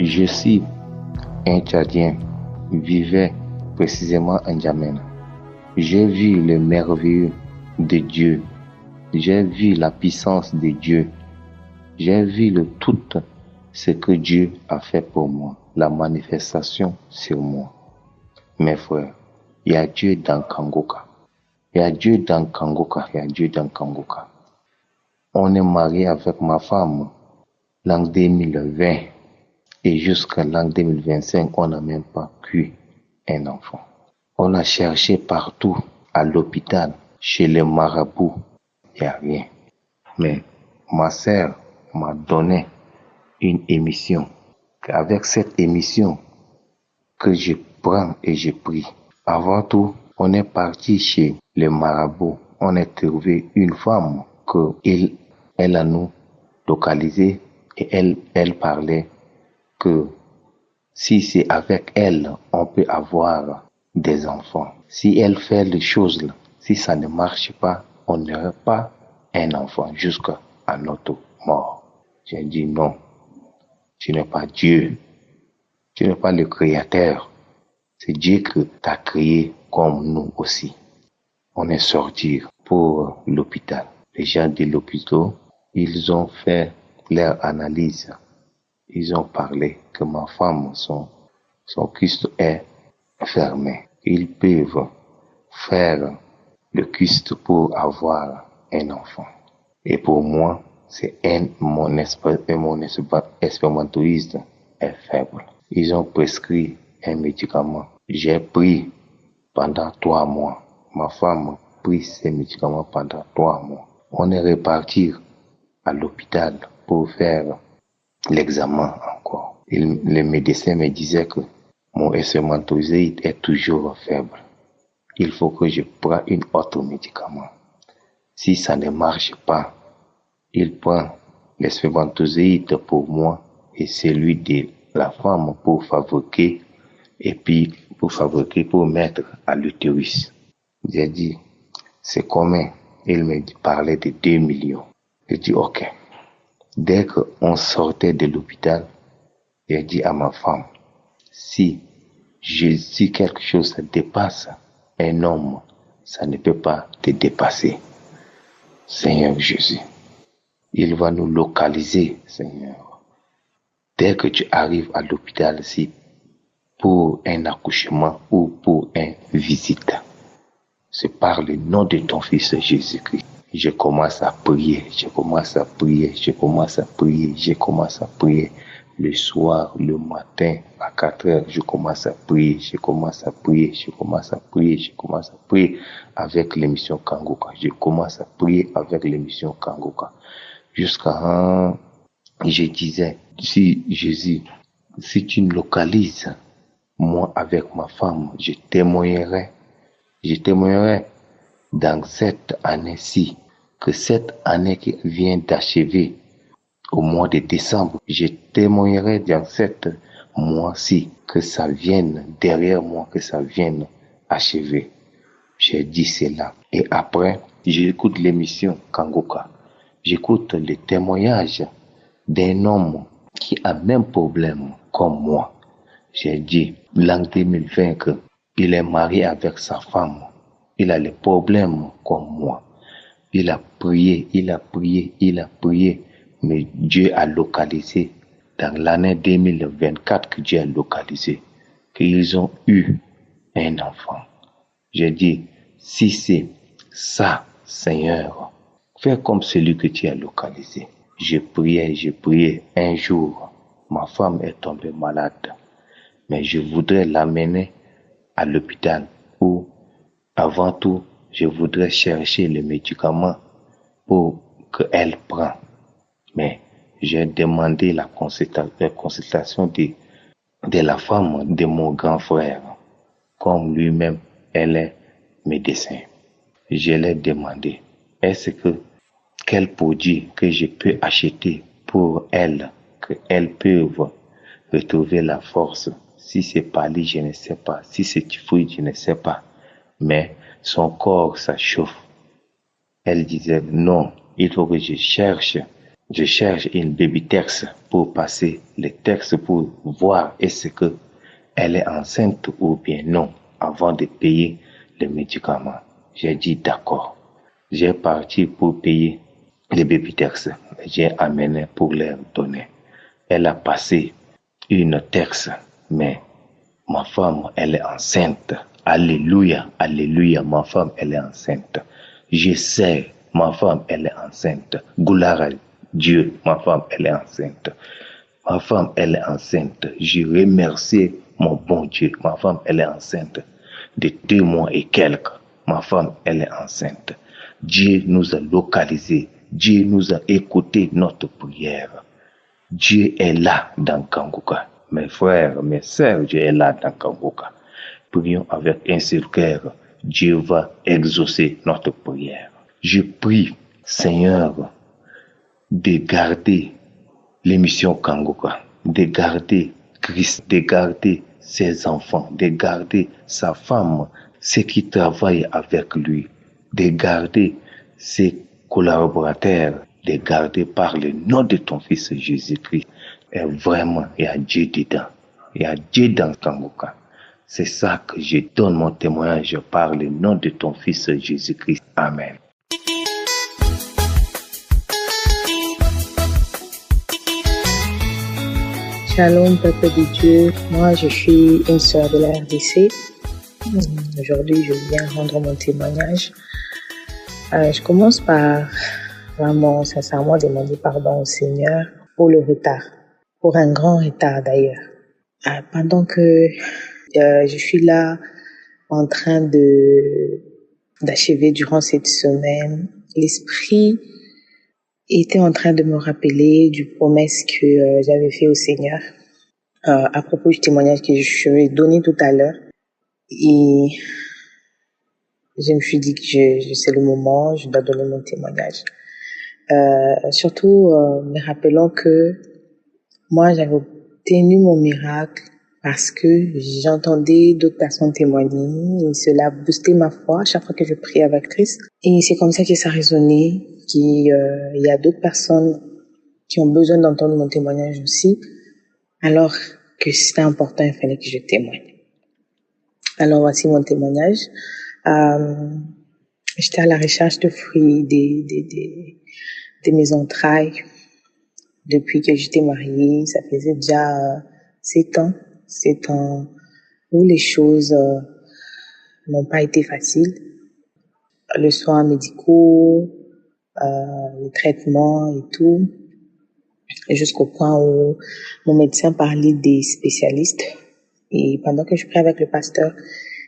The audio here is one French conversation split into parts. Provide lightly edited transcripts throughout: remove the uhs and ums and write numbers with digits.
Je suis un Tchadien, vivais précisément en N'Djamena. J'ai vu le merveilleux de Dieu. J'ai vu la puissance de Dieu. J'ai vu tout ce que Dieu a fait pour moi, la manifestation sur moi. Mes frères, il y a Dieu dans Kangoka. Il y a Dieu dans Kangoka. Il y a Dieu dans Kangoka. On est marié avec ma femme l'an 2020 et jusqu'à l'an 2025, on n'a même pas eu un enfant. On a cherché partout, à l'hôpital, chez les marabouts, il n'y a rien. Mais ma sœur m'a donné une émission. Avec cette émission que je prends et je prie. Avant tout, on est parti chez les marabouts. On a trouvé une femme elle a nous localisé et elle parlait que si c'est avec elle, on peut avoir des enfants. Si elle fait les choses là, si ça ne marche pas, on n'aurait pas un enfant jusqu'à notre mort. J'ai dit non, tu n'es pas Dieu, tu n'es pas le Créateur. C'est Dieu qui t'a créé comme nous aussi. On est sorti pour l'hôpital. Les gens de l'hôpital, ils ont fait leur analyse. Ils ont parlé que ma femme, son kyste est fermé. Ils peuvent faire le kyste pour avoir un enfant. Et pour moi, c'est mon spermatozoïde est faible. Ils ont prescrit un médicament. J'ai pris pendant 3 mois. Ma femme a pris ces médicaments pendant 3 mois. On est reparti à l'hôpital pour faire l'examen encore. Le médecin me disait que mon spermatozoïde est toujours faible. Il faut que je prenne un autre médicament. Si ça ne marche pas, il prend le spermatozoïde pour moi et celui de la femme pour fabriquer et puis pour mettre à l'utérus. J'ai dit, c'est combien? Il me parlait de 2 millions. J'ai dit, ok. Dès qu'on sortait de l'hôpital, j'ai dit à ma femme, si quelque chose dépasse un homme, ça ne peut pas te dépasser. Seigneur Jésus, il va nous localiser, Seigneur. Dès que tu arrives à l'hôpital ici, pour un accouchement ou pour une visite, c'est par le nom de ton Fils Jésus-Christ. Je commence à prier. Le soir, le matin, à 4 heures, je commence à prier avec l'émission Kangoka. Jusqu'à je disais, si Jésus, si tu me localises, moi avec ma femme, je témoignerai dans cette année-ci, que cette année qui vient d'achever, au mois de décembre, je témoignerai dans cette mois-ci que ça vienne derrière moi, que ça vienne achever. J'ai dit cela. Et après, j'écoute l'émission Kangoka. J'écoute le témoignage d'un homme qui a le même problème comme moi. J'ai dit, l'an 2020, qu'il est marié avec sa femme. Il a les problèmes comme moi. Il a prié, mais Dieu a localisé, dans l'année 2024 que Dieu a localisé, qu'ils ont eu un enfant. J'ai dit, si c'est ça, Seigneur, fais comme celui que tu as localisé. Je priais. Un jour, ma femme est tombée malade, mais je voudrais l'amener à l'hôpital où, avant tout, je voudrais chercher les médicaments pour qu'elle prenne. Mais j'ai demandé la consultation de la femme de mon grand frère. Comme lui-même, elle est médecin. Je l'ai demandé, est-ce que quel produit que je peux acheter pour elle, qu'elle peut retrouver la force. Si c'est pali, je ne sais pas. Si c'est typhoïde, je ne sais pas. Mais son corps, ça chauffe. Elle disait, non, il faut que je cherche Je cherche une baby texte pour passer les textes pour voir est-ce que elle est enceinte ou bien non avant de payer les médicaments. J'ai dit d'accord. J'ai parti pour payer les baby textes. J'ai amené pour leur donner. Elle a passé une texte, mais ma femme, elle est enceinte. Alléluia, alléluia, ma femme, elle est enceinte. Je sais, ma femme, elle est enceinte. Gloire à Dieu, ma femme, elle est enceinte. Ma femme, elle est enceinte. Je remercie mon bon Dieu. Ma femme, elle est enceinte de 2 mois et quelques. Ma femme, elle est enceinte. Dieu nous a localisés. Dieu nous a écouté notre prière. Dieu est là dans Kanguka. Mes frères, mes sœurs, Dieu est là dans Kanguka. Prions avec un seul cœur. Dieu va exaucer notre prière. Je prie, Seigneur, de garder l'émission Kanguka, de garder Christ, de garder ses enfants, de garder sa femme, ceux qui travaillent avec lui, de garder ses collaborateurs, de garder par le nom de ton Fils Jésus-Christ. Et vraiment, il y a Dieu dedans. Il y a Dieu dans Kanguka. C'est ça que je donne mon témoignage par le nom de ton Fils Jésus-Christ. Amen. Shalom, peuple de Dieu. Moi, je suis une sœur de la RDC. Aujourd'hui, je viens rendre mon témoignage. Je commence par vraiment, sincèrement, demander pardon au Seigneur pour le retard, pour un grand retard d'ailleurs. Pendant que je suis là en train d'achever durant cette semaine, l'Esprit était en train de me rappeler du promesse que j'avais fait au Seigneur à propos du témoignage que je vais donner tout à l'heure. Et je me suis dit que c'est le moment, je dois donner mon témoignage. Surtout, me rappelant que moi, j'avais obtenu mon miracle parce que j'entendais d'autres personnes témoigner et cela boostait ma foi chaque fois que je priais avec Christ. Et c'est comme ça que ça résonnait, qu'il y a d'autres personnes qui ont besoin d'entendre mon témoignage aussi, alors que c'était important, il fallait que je témoigne. Alors voici mon témoignage. J'étais à la recherche de fruits de mes entrailles depuis que j'étais mariée. Ça faisait déjà 7 ans où les choses n'ont pas été faciles. Le soin médicaux, les traitements et tout, jusqu'au point où mon médecin parlait des spécialistes. Et pendant que je priais avec le pasteur,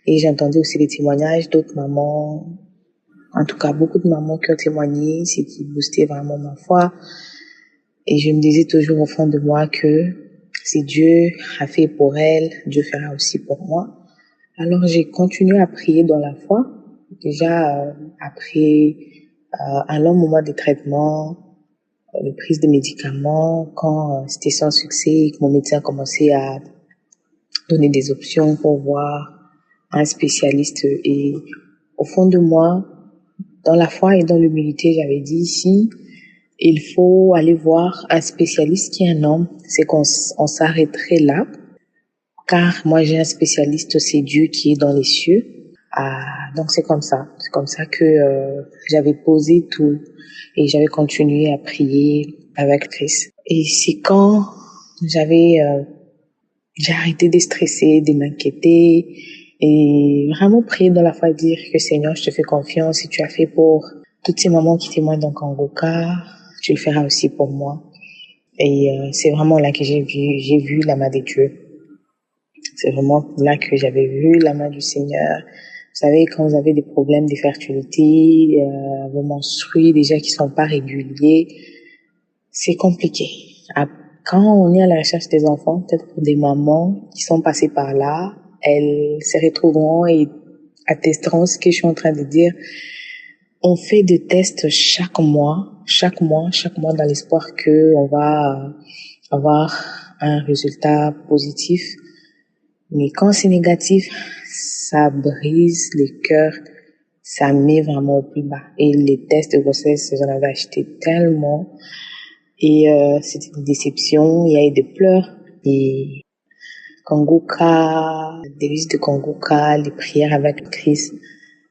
et j'entendais aussi les témoignages d'autres mamans, en tout cas beaucoup de mamans qui ont témoigné, ce qui boostait vraiment ma foi. Et je me disais toujours au fond de moi que si Dieu a fait pour elle, Dieu fera aussi pour moi. Alors j'ai continué à prier dans la foi. Déjà après un long moment de traitement, de prise de médicaments, quand c'était sans succès, que mon médecin commençait à donner des options pour voir un spécialiste. Et au fond de moi, dans la foi et dans l'humilité, j'avais dit ici, il faut aller voir un spécialiste qui est un homme, c'est qu'on s'arrêterait là, car moi j'ai un spécialiste, c'est Dieu qui est dans les cieux. Donc c'est comme ça que j'avais posé tout et j'avais continué à prier avec Christ. Et c'est quand j'ai arrêté de stresser, de m'inquiéter et vraiment prier dans la foi, dire que Seigneur, je te fais confiance, si tu as fait pour toutes ces mamans qui témoignent dans Kanguka, tu le feras aussi pour moi. Et c'est vraiment là que j'ai vu la main de Dieu. C'est vraiment là que j'avais vu la main du Seigneur. Vous savez, quand vous avez des problèmes de fertilité, vos menstrues déjà qui sont pas réguliers, c'est compliqué. Quand on est à la recherche des enfants, peut-être pour des mamans qui sont passées par là, elles se retrouveront et attesteront ce que je suis en train de dire. On fait des tests chaque mois dans l'espoir que on va avoir un résultat positif. Mais quand c'est négatif, ça brise le cœur, ça met vraiment au plus bas. Et les tests de grossesse, j'en avais acheté tellement. Et c'était une déception, il y a eu des pleurs. Et Kanguka, des visites de Kanguka, les prières avec le Christ.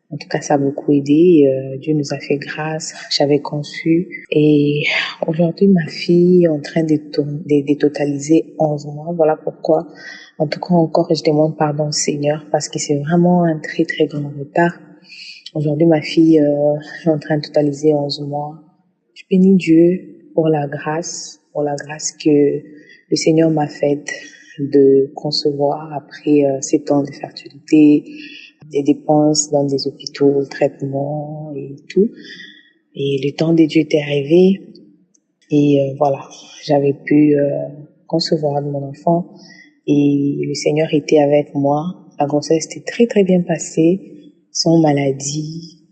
En tout cas, ça a beaucoup aidé. Dieu nous a fait grâce. J'avais conçu. Et aujourd'hui, ma fille est en train de totaliser 11 mois. Voilà pourquoi, en tout cas, encore, je demande pardon au Seigneur parce que c'est vraiment un très, très grand retard. Aujourd'hui, ma fille est en train de totaliser 11 mois. Je bénis Dieu pour la grâce que le Seigneur m'a faite de concevoir après 7 ans de fertilité, des dépenses dans des hôpitaux, traitements et tout. Et le temps de Dieu était arrivé et voilà, j'avais pu concevoir mon enfant et le Seigneur était avec moi. La grossesse était très très bien passée, sans maladie,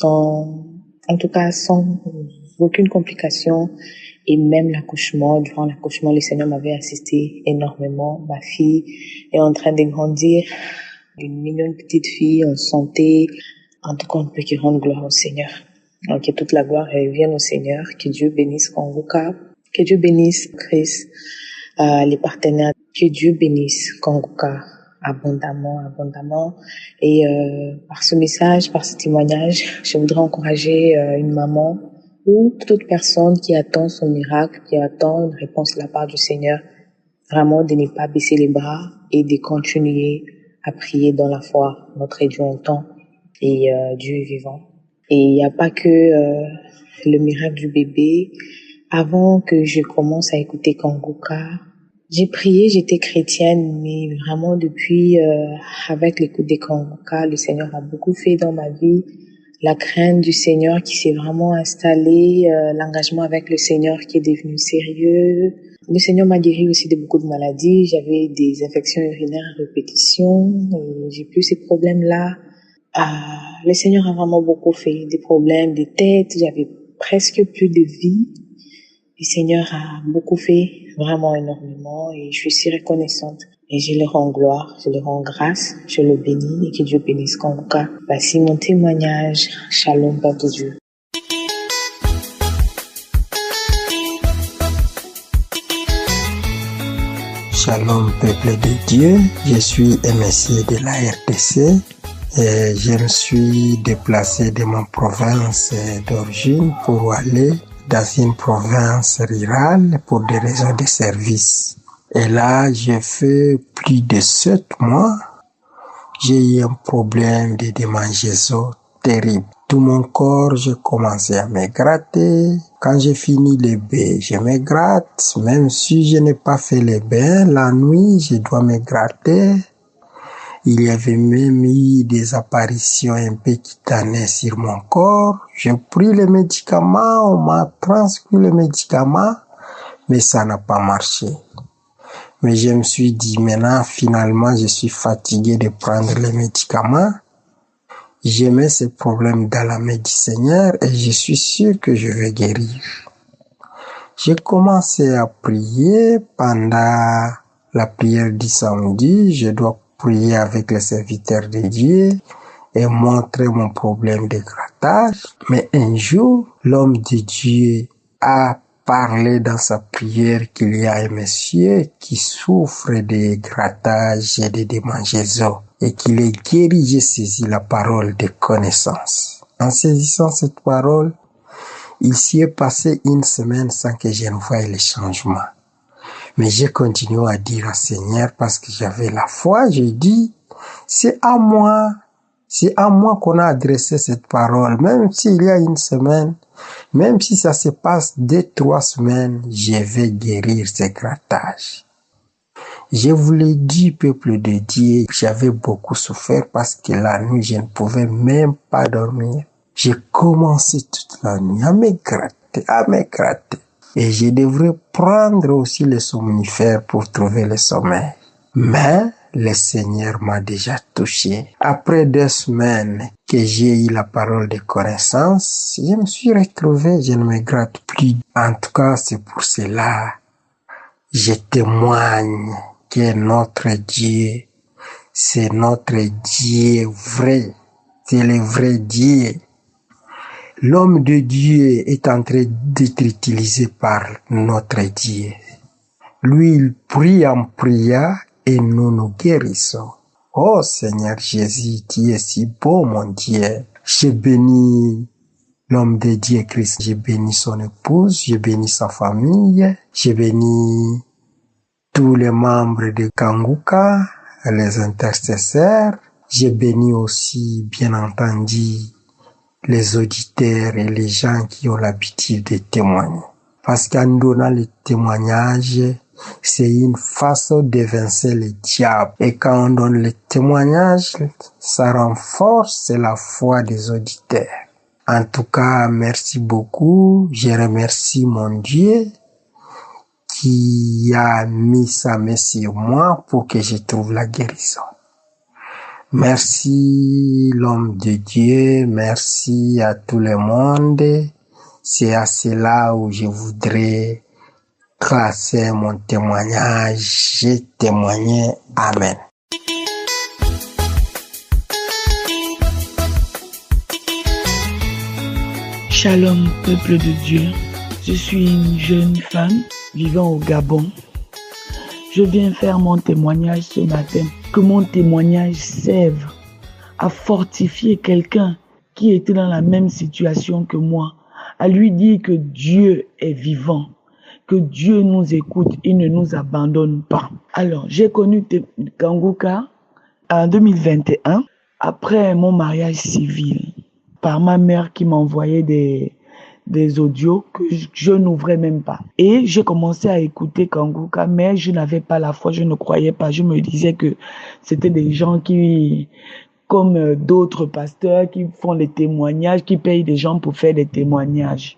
en tout cas sans aucune complication. Et même durant l'accouchement, le Seigneur m'avait assisté énormément. Ma fille est en train de grandir, une mignonne petite fille en santé. En tout cas, on ne peut que rendre gloire au Seigneur. Donc, que toute la gloire revienne au Seigneur. Que Dieu bénisse Kanguka. Que Dieu bénisse Chris, les partenaires. Que Dieu bénisse Kanguka abondamment. Et par ce message, par ce témoignage, je voudrais encourager une maman ou toute autre personne qui attend son miracle, qui attend une réponse de la part du Seigneur, vraiment de ne pas baisser les bras et de continuer à prier dans la foi. Notre Dieu entend et Dieu est vivant. Et il n'y a pas que le miracle du bébé. Avant que je commence à écouter Kanguka, j'ai prié, j'étais chrétienne, mais vraiment depuis, avec l'écoute des Kanguka, le Seigneur a beaucoup fait dans ma vie. La crainte du Seigneur qui s'est vraiment installée, l'engagement avec le Seigneur qui est devenu sérieux. Le Seigneur m'a guéri aussi de beaucoup de maladies. J'avais des infections urinaires à répétition. Et j'ai plus ces problèmes-là. Le Seigneur a vraiment beaucoup fait. Des problèmes de tête. J'avais presque plus de vie. Le Seigneur a beaucoup fait, vraiment énormément. Et je suis si reconnaissante. Et je le rends gloire, je le rends grâce, je le bénis et que Dieu bénisse Kanguka. Voici mon témoignage. Shalom, Père de Dieu. Shalom, peuple de Dieu. Je suis MSC de la RDC et je me suis déplacé de mon province d'origine pour aller dans une province rurale pour des raisons de service. Et là, j'ai fait plus de 7 mois. J'ai eu un problème de démangeaison terrible. Tout mon corps, j'ai commencé à me gratter. Quand j'ai fini le bain, je me gratte. Même si je n'ai pas fait le bain, la nuit, je dois me gratter. Il y avait même eu des apparitions un peu cutanées sur mon corps. J'ai pris les médicaments, on m'a transcrit les médicaments, mais ça n'a pas marché. Mais je me suis dit, maintenant, finalement, je suis fatigué de prendre les médicaments. J'ai mis ce problème dans la main du Seigneur et je suis sûr que je vais guérir. J'ai commencé à prier pendant la prière du samedi. Je dois prier avec les serviteurs de Dieu et montrer mon problème de grattage. Mais un jour, l'homme de Dieu a parlé dans sa prière qu'il y a un monsieur qui souffre de grattage et de démangeaison et qu'il est guéri. J'ai saisi la parole de connaissance. En saisissant cette parole, il s'y est passé une semaine sans que je ne voie les changements. Mais j'ai continué à dire au Seigneur parce que j'avais la foi. J'ai dit, c'est à moi qu'on a adressé cette parole. Même s'il y a une semaine, même si ça se passe 2-3 semaines, je vais guérir ces grattages. Je vous l'ai dit, peuple de Dieu, j'avais beaucoup souffert parce que la nuit, je ne pouvais même pas dormir. J'ai commencé toute la nuit à me gratter. Et je devrais prendre aussi les somnifères pour trouver le sommeil. Mais le Seigneur m'a déjà touché. Après 2 semaines que j'ai eu la parole de connaissance, je me suis retrouvé, je ne me gratte plus. En tout cas, c'est pour cela, je témoigne que notre Dieu, c'est notre Dieu vrai. C'est le vrai Dieu. L'homme de Dieu est en train d'être utilisé par notre Dieu. Lui, il prie en priant et nous nous guérissons. Oh Seigneur Jésus, tu es si beau, mon Dieu. Je bénis l'homme de Dieu Christ. Je bénis son épouse, je bénis sa famille, je bénis tous les membres de Kanguka, les intercesseurs. Je bénis aussi, bien entendu, les auditeurs et les gens qui ont l'habitude de témoigner. Parce qu'en donnant le témoignage, c'est une façon d'évincer le diable. Et quand on donne le témoignage, ça renforce la foi des auditeurs. En tout cas, merci beaucoup. Je remercie mon Dieu qui a mis sa main sur moi pour que je trouve la guérison. Merci l'homme de Dieu, merci à tout le monde. C'est à cela où je voudrais classer mon témoignage. J'ai témoigné. Amen. Shalom, peuple de Dieu. Je suis une jeune femme vivant au Gabon. Je viens faire mon témoignage ce matin. Que mon témoignage serve à fortifier quelqu'un qui était dans la même situation que moi, à lui dire que Dieu est vivant, que Dieu nous écoute, il ne nous abandonne pas. Alors, j'ai connu Kanguka en 2021, après mon mariage civil, par ma mère qui m'envoyait des audios que je n'ouvrais même pas. Et j'ai commencé à écouter Kanguka, mais je n'avais pas la foi, je ne croyais pas. Je me disais que c'était des gens qui, comme d'autres pasteurs, qui font des témoignages, qui payent des gens pour faire des témoignages.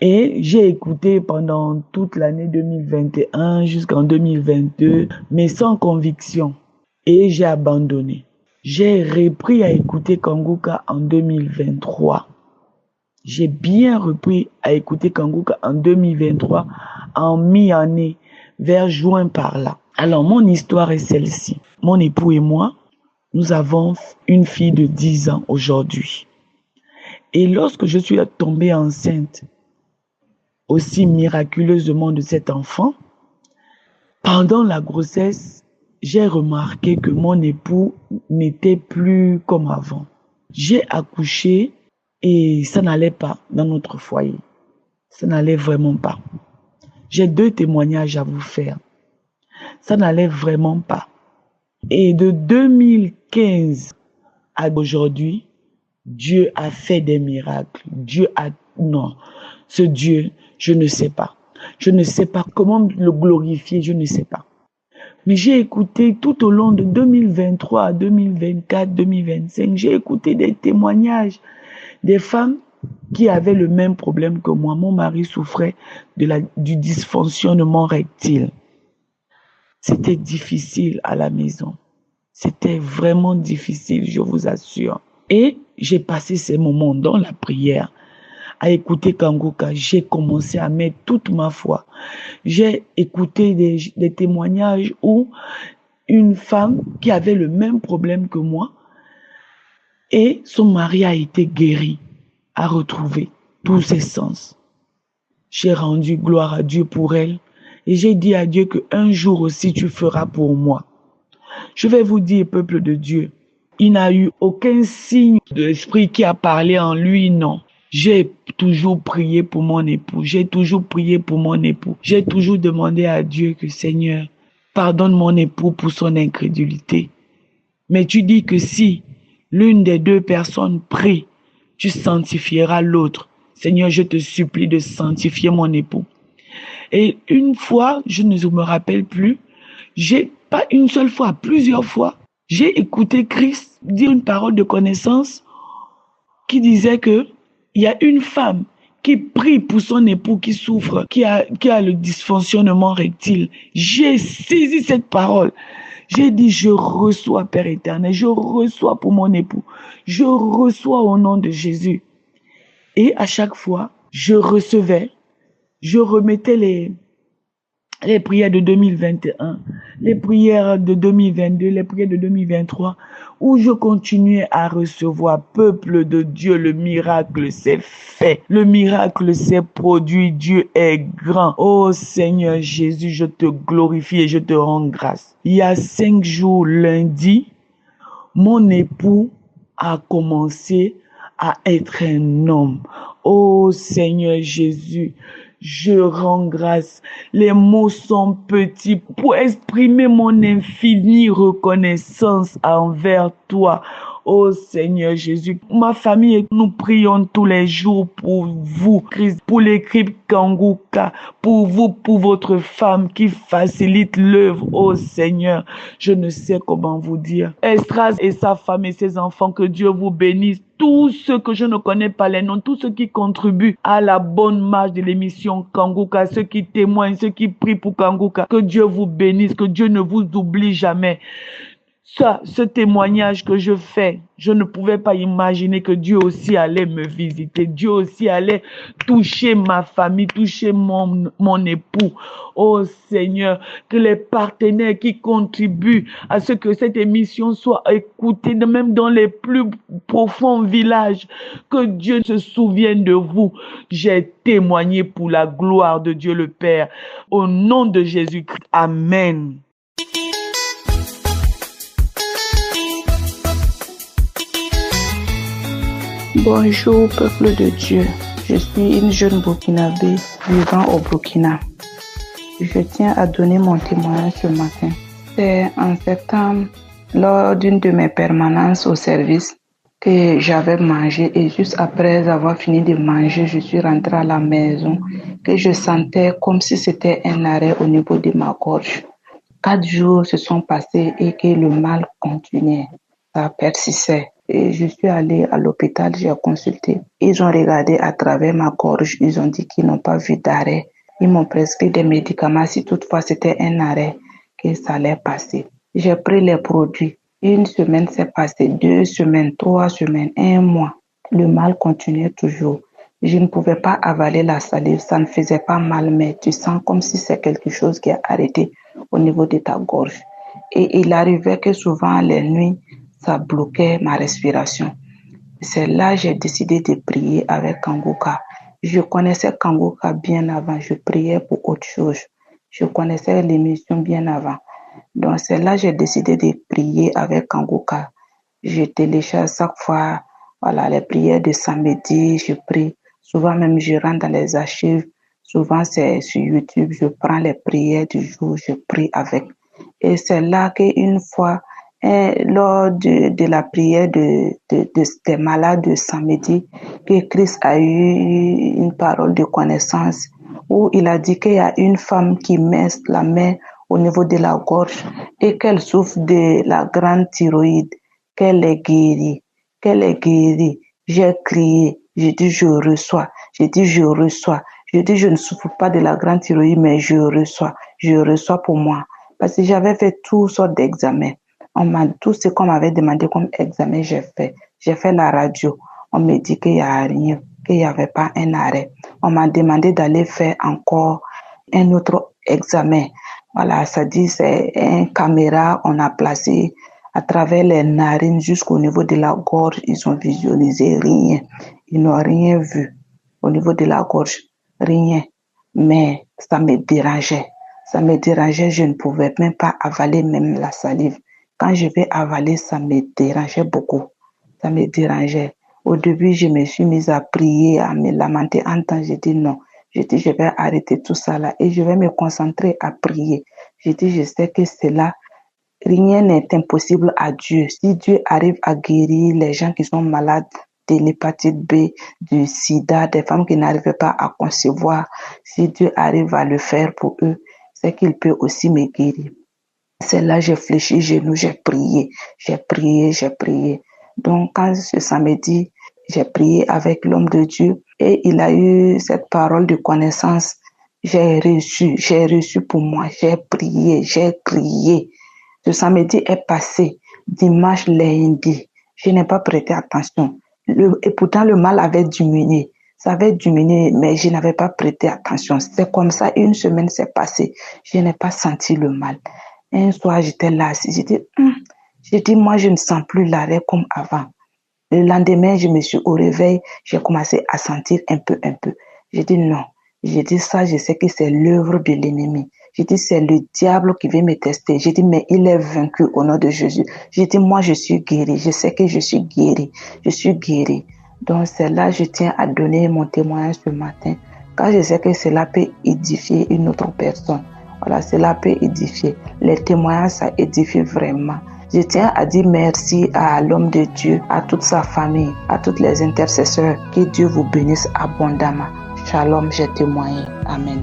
Et j'ai écouté pendant toute l'année 2021 jusqu'en 2022, mais sans conviction. Et j'ai abandonné. J'ai repris à écouter Kanguka en 2023. J'ai bien repris à écouter Kanguka en 2023, en mi-année, vers juin par là. Alors, mon histoire est celle-ci. Mon époux et moi, nous avons une fille de 10 ans aujourd'hui. Et lorsque je suis tombée enceinte, aussi miraculeusement de cet enfant, pendant la grossesse, j'ai remarqué que mon époux n'était plus comme avant. J'ai accouché et ça n'allait pas dans notre foyer. Ça n'allait vraiment pas. J'ai 2 témoignages à vous faire. Ça n'allait vraiment pas. Et de 2015 à aujourd'hui, Dieu a fait des miracles. Non, ce Dieu, je ne sais pas. Je ne sais pas comment le glorifier, je ne sais pas. Mais j'ai écouté tout au long de 2023, 2024, 2025, j'ai écouté des témoignages des femmes qui avaient le même problème que moi. Mon mari souffrait du dysfonctionnement rectile. C'était difficile à la maison. C'était vraiment difficile, je vous assure. Et j'ai passé ces moments dans la prière à écouter Kanguka. J'ai commencé à mettre toute ma foi. J'ai écouté des témoignages où une femme qui avait le même problème que moi et son mari a été guéri, a retrouvé tous ses sens. J'ai rendu gloire à Dieu pour elle et j'ai dit à Dieu qu'un jour aussi tu feras pour moi. Je vais vous dire, peuple de Dieu, il n'a eu aucun signe de l'esprit qui a parlé en lui, non. J'ai toujours prié pour mon époux, j'ai toujours prié pour mon époux. J'ai toujours demandé à Dieu que Seigneur, pardonne mon époux pour son incrédulité. Mais tu dis que si l'une des 2 personnes prie, tu sanctifieras l'autre. Seigneur, je te supplie de sanctifier mon époux. Et une fois, je ne me rappelle plus, pas une seule fois, plusieurs fois, j'ai écouté Christ dire une parole de connaissance qui disait que il y a une femme qui prie pour son époux qui souffre, qui a le dysfonctionnement rectile. J'ai saisi cette parole. J'ai dit, je reçois, Père éternel, je reçois pour mon époux. Je reçois au nom de Jésus. Et à chaque fois, je recevais, je remettais les prières de 2021, les prières de 2022, les prières de 2023, où je continuais à recevoir, peuple de Dieu, le miracle s'est fait, le miracle s'est produit, Dieu est grand. Oh Seigneur Jésus, je te glorifie et je te rends grâce. Il y a 5 jours, lundi, mon époux a commencé à être un homme. Oh Seigneur Jésus, je rends grâce. Les mots sont petits pour exprimer mon infinie reconnaissance envers toi. Oh Seigneur Jésus, ma famille, nous prions tous les jours pour vous, Christ, pour l'équipe Kanguka, pour vous, pour votre femme qui facilite l'œuvre. Oh Seigneur, je ne sais comment vous dire. Estras et sa femme et ses enfants, que Dieu vous bénisse. Tous ceux que je ne connais pas les noms, tous ceux qui contribuent à la bonne marche de l'émission Kanguka, ceux qui témoignent, ceux qui prient pour Kanguka, que Dieu vous bénisse, que Dieu ne vous oublie jamais. Ce témoignage que je fais, je ne pouvais pas imaginer que Dieu aussi allait me visiter. Dieu aussi allait toucher ma famille, toucher mon époux. Oh Seigneur, que les partenaires qui contribuent à ce que cette émission soit écoutée, même dans les plus profonds villages, que Dieu se souvienne de vous. J'ai témoigné pour la gloire de Dieu le Père. Au nom de Jésus-Christ. Amen. Bonjour peuple de Dieu, je suis une jeune Burkinabé vivant au Burkina. Je tiens à donner mon témoignage ce matin. C'est en septembre, lors d'une de mes permanences au service, que j'avais mangé et juste après avoir fini de manger, je suis rentrée à la maison, que je sentais comme si c'était un arrêt au niveau de ma gorge. 4 jours se sont passés et que le mal continuait, ça persistait. Et je suis allée à l'hôpital, j'ai consulté. Ils ont regardé à travers ma gorge, ils ont dit qu'ils n'ont pas vu d'arrêt. Ils m'ont prescrit des médicaments, si toutefois c'était un arrêt, que ça allait passer. J'ai pris les produits. 1 semaine s'est passée, 2 semaines, 3 semaines, 1 mois. Le mal continuait toujours. Je ne pouvais pas avaler la salive, ça ne faisait pas mal, mais tu sens comme si c'est quelque chose qui a arrêté au niveau de ta gorge. Et il arrivait que souvent les nuits, ça bloquait ma respiration. C'est là que j'ai décidé de prier avec Kanguka. Je connaissais Kanguka bien avant, je priais pour autre chose. Je connaissais l'émission bien avant. Donc c'est là que j'ai décidé de prier avec Kanguka. Je télécharge chaque fois les prières de samedi, je prie. Souvent même je rentre dans les archives. Souvent c'est sur YouTube, je prends les prières du jour, je prie avec. Et c'est là qu'une fois, lors de la prière des malades de samedi, que Christ a eu une parole de connaissance où il a dit qu'il y a une femme qui met la main au niveau de la gorge et qu'elle souffre de la grande thyroïde, qu'elle est guérie, J'ai crié, j'ai dit je reçois, je dis je ne souffre pas de la grande thyroïde mais je reçois pour moi. Parce que j'avais fait toutes sortes d'examens. Tout ce qu'on m'avait demandé comme examen, j'ai fait. J'ai fait la radio. On me dit qu'il n'y a rien, qu'il n'y avait pas un arrêt. On m'a demandé d'aller faire encore un autre examen. Voilà, ça dit c'est une caméra, on a placé à travers les narines jusqu'au niveau de la gorge. Ils ont visualisé rien. Ils n'ont rien vu au niveau de la gorge. Rien. Mais ça me dérangeait. Je ne pouvais même pas avaler même la salive. Quand je vais avaler, ça me dérangeait beaucoup. Ça me dérangeait. Au début, je me suis mise à prier, à me lamenter. En temps, j'ai dit non. J'ai dit, je vais arrêter tout ça là et je vais me concentrer à prier. J'ai dit, je sais que c'est là. Rien n'est impossible à Dieu. Si Dieu arrive à guérir les gens qui sont malades de l'hépatite B, du sida, des femmes qui n'arrivaient pas à concevoir, si Dieu arrive à le faire pour eux, c'est qu'il peut aussi me guérir. C'est là que j'ai fléchi genoux, j'ai prié. Donc, quand ce samedi, j'ai prié avec l'homme de Dieu et il a eu cette parole de connaissance. J'ai reçu pour moi. J'ai prié, j'ai crié. Ce samedi est passé. Dimanche, lundi, je n'ai pas prêté attention. Et pourtant, le mal avait diminué. Ça avait diminué, mais je n'avais pas prêté attention. C'est comme ça, une semaine s'est passée. Je n'ai pas senti le mal. Un soir, j'étais là assise. J'ai dit, moi, je ne sens plus l'arrêt comme avant. Le lendemain, je me suis au réveil, j'ai commencé à sentir un peu. J'ai dit non. J'ai dit ça, je sais que c'est l'œuvre de l'ennemi. J'ai dit, c'est le diable qui veut me tester. J'ai dit, mais il est vaincu au nom de Jésus. J'ai dit, moi, je suis guéri. Je sais que je suis guéri. Je suis guéri. Donc, c'est là, je tiens à donner mon témoignage ce matin, car je sais que cela peut édifier une autre personne. Voilà, cela peut édifier. Les témoignages, ça édifie vraiment. Je tiens à dire merci à l'homme de Dieu, à toute sa famille, à toutes les intercesseurs. Que Dieu vous bénisse abondamment. Shalom, j'ai témoigné. Amen.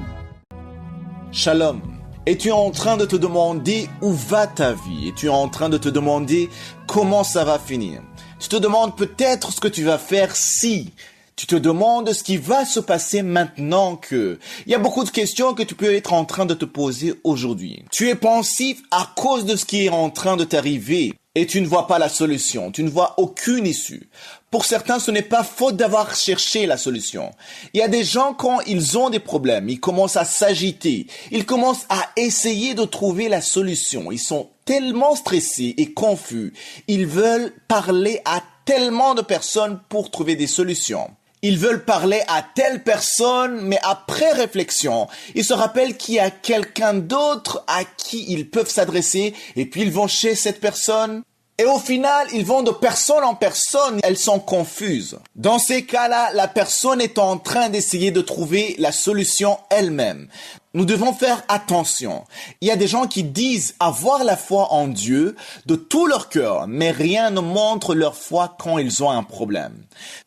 Shalom. Es-tu en train de te demander où va ta vie? Es-tu en train de te demander comment ça va finir? Tu te demandes peut-être ce que tu vas faire si. Tu te demandes ce qui va se passer maintenant que. Il y a beaucoup de questions que tu peux être en train de te poser aujourd'hui. Tu es pensif à cause de ce qui est en train de t'arriver et tu ne vois pas la solution. Tu ne vois aucune issue. Pour certains, ce n'est pas faute d'avoir cherché la solution. Il y a des gens, quand ils ont des problèmes, ils commencent à s'agiter. Ils commencent à essayer de trouver la solution. Ils sont tellement stressés et confus. Ils veulent parler à tellement de personnes pour trouver des solutions. Ils veulent parler à telle personne, mais après réflexion, ils se rappellent qu'il y a quelqu'un d'autre à qui ils peuvent s'adresser, et puis ils vont chez cette personne. Et au final, ils vont de personne en personne, elles sont confuses. Dans ces cas-là, la personne est en train d'essayer de trouver la solution elle-même. Nous devons faire attention. Il y a des gens qui disent avoir la foi en Dieu de tout leur cœur, mais rien ne montre leur foi quand ils ont un problème.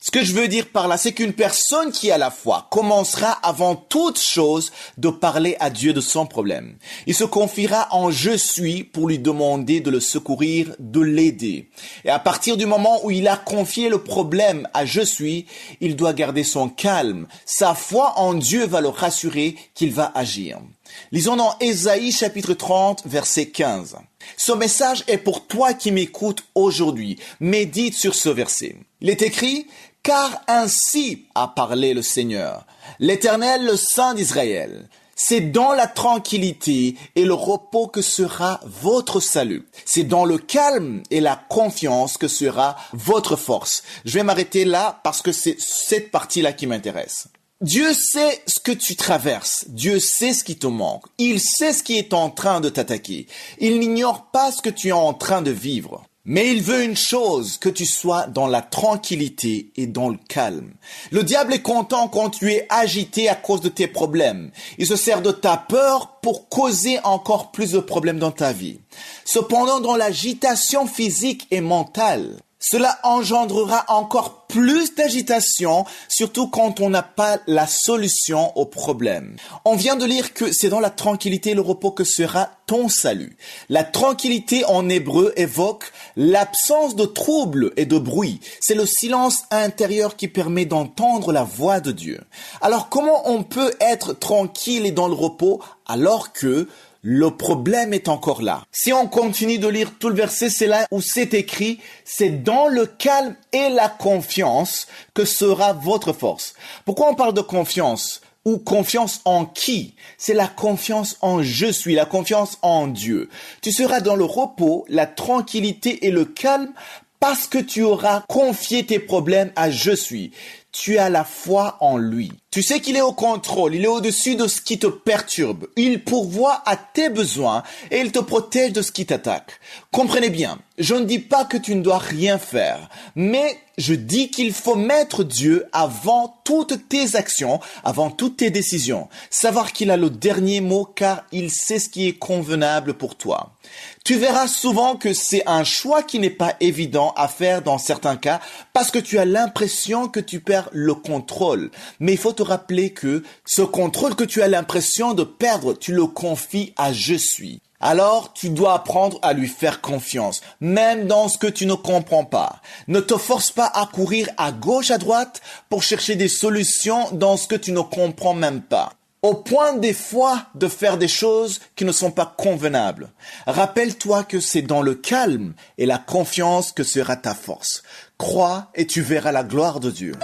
Ce que je veux dire par là, c'est qu'une personne qui a la foi commencera avant toute chose de parler à Dieu de son problème. Il se confiera en je suis pour lui demander de le secourir, de l'aider. Et à partir du moment où il a confié le problème à je suis, il doit garder son calme. Sa foi en Dieu va le rassurer qu'il va agir. Lisons dans Ésaïe chapitre 30, verset 15. Ce message est pour toi qui m'écoutes aujourd'hui. Médite sur ce verset. Il est écrit, « Car ainsi a parlé le Seigneur, l'Éternel, le Saint d'Israël. C'est dans la tranquillité et le repos que sera votre salut. C'est dans le calme et la confiance que sera votre force. » Je vais m'arrêter là parce que c'est cette partie-là qui m'intéresse. Dieu sait ce que tu traverses. Dieu sait ce qui te manque. Il sait ce qui est en train de t'attaquer. Il n'ignore pas ce que tu es en train de vivre. Mais il veut une chose, que tu sois dans la tranquillité et dans le calme. Le diable est content quand tu es agité à cause de tes problèmes. Il se sert de ta peur pour causer encore plus de problèmes dans ta vie. Cependant, dans l'agitation physique et mentale, cela engendrera encore plus d'agitation, surtout quand on n'a pas la solution au problème. On vient de lire que c'est dans la tranquillité et le repos que sera ton salut. La tranquillité en hébreu évoque l'absence de trouble et de bruit. C'est le silence intérieur qui permet d'entendre la voix de Dieu. Alors comment on peut être tranquille et dans le repos alors que le problème est encore là? Si on continue de lire tout le verset, c'est là où c'est écrit, c'est dans le calme et la confiance que sera votre force. Pourquoi on parle de confiance? Ou confiance en qui? C'est la confiance en je suis, la confiance en Dieu. Tu seras dans le repos, la tranquillité et le calme parce que tu auras confié tes problèmes à je suis. Tu as la foi en lui. Tu sais qu'il est au contrôle, il est au-dessus de ce qui te perturbe. Il pourvoit à tes besoins et il te protège de ce qui t'attaque. Comprenez bien, je ne dis pas que tu ne dois rien faire, mais je dis qu'il faut mettre Dieu avant toutes tes actions, avant toutes tes décisions. Savoir qu'il a le dernier mot car il sait ce qui est convenable pour toi. Tu verras souvent que c'est un choix qui n'est pas évident à faire dans certains cas parce que tu as l'impression que tu perds le contrôle. Mais il faut te rappeler que ce contrôle que tu as l'impression de perdre, tu le confies à je suis. Alors, tu dois apprendre à lui faire confiance, même dans ce que tu ne comprends pas. Ne te force pas à courir à gauche, à droite pour chercher des solutions dans ce que tu ne comprends même pas. Au point des fois de faire des choses qui ne sont pas convenables. Rappelle-toi que c'est dans le calme et la confiance que sera ta force. Crois et tu verras la gloire de Dieu.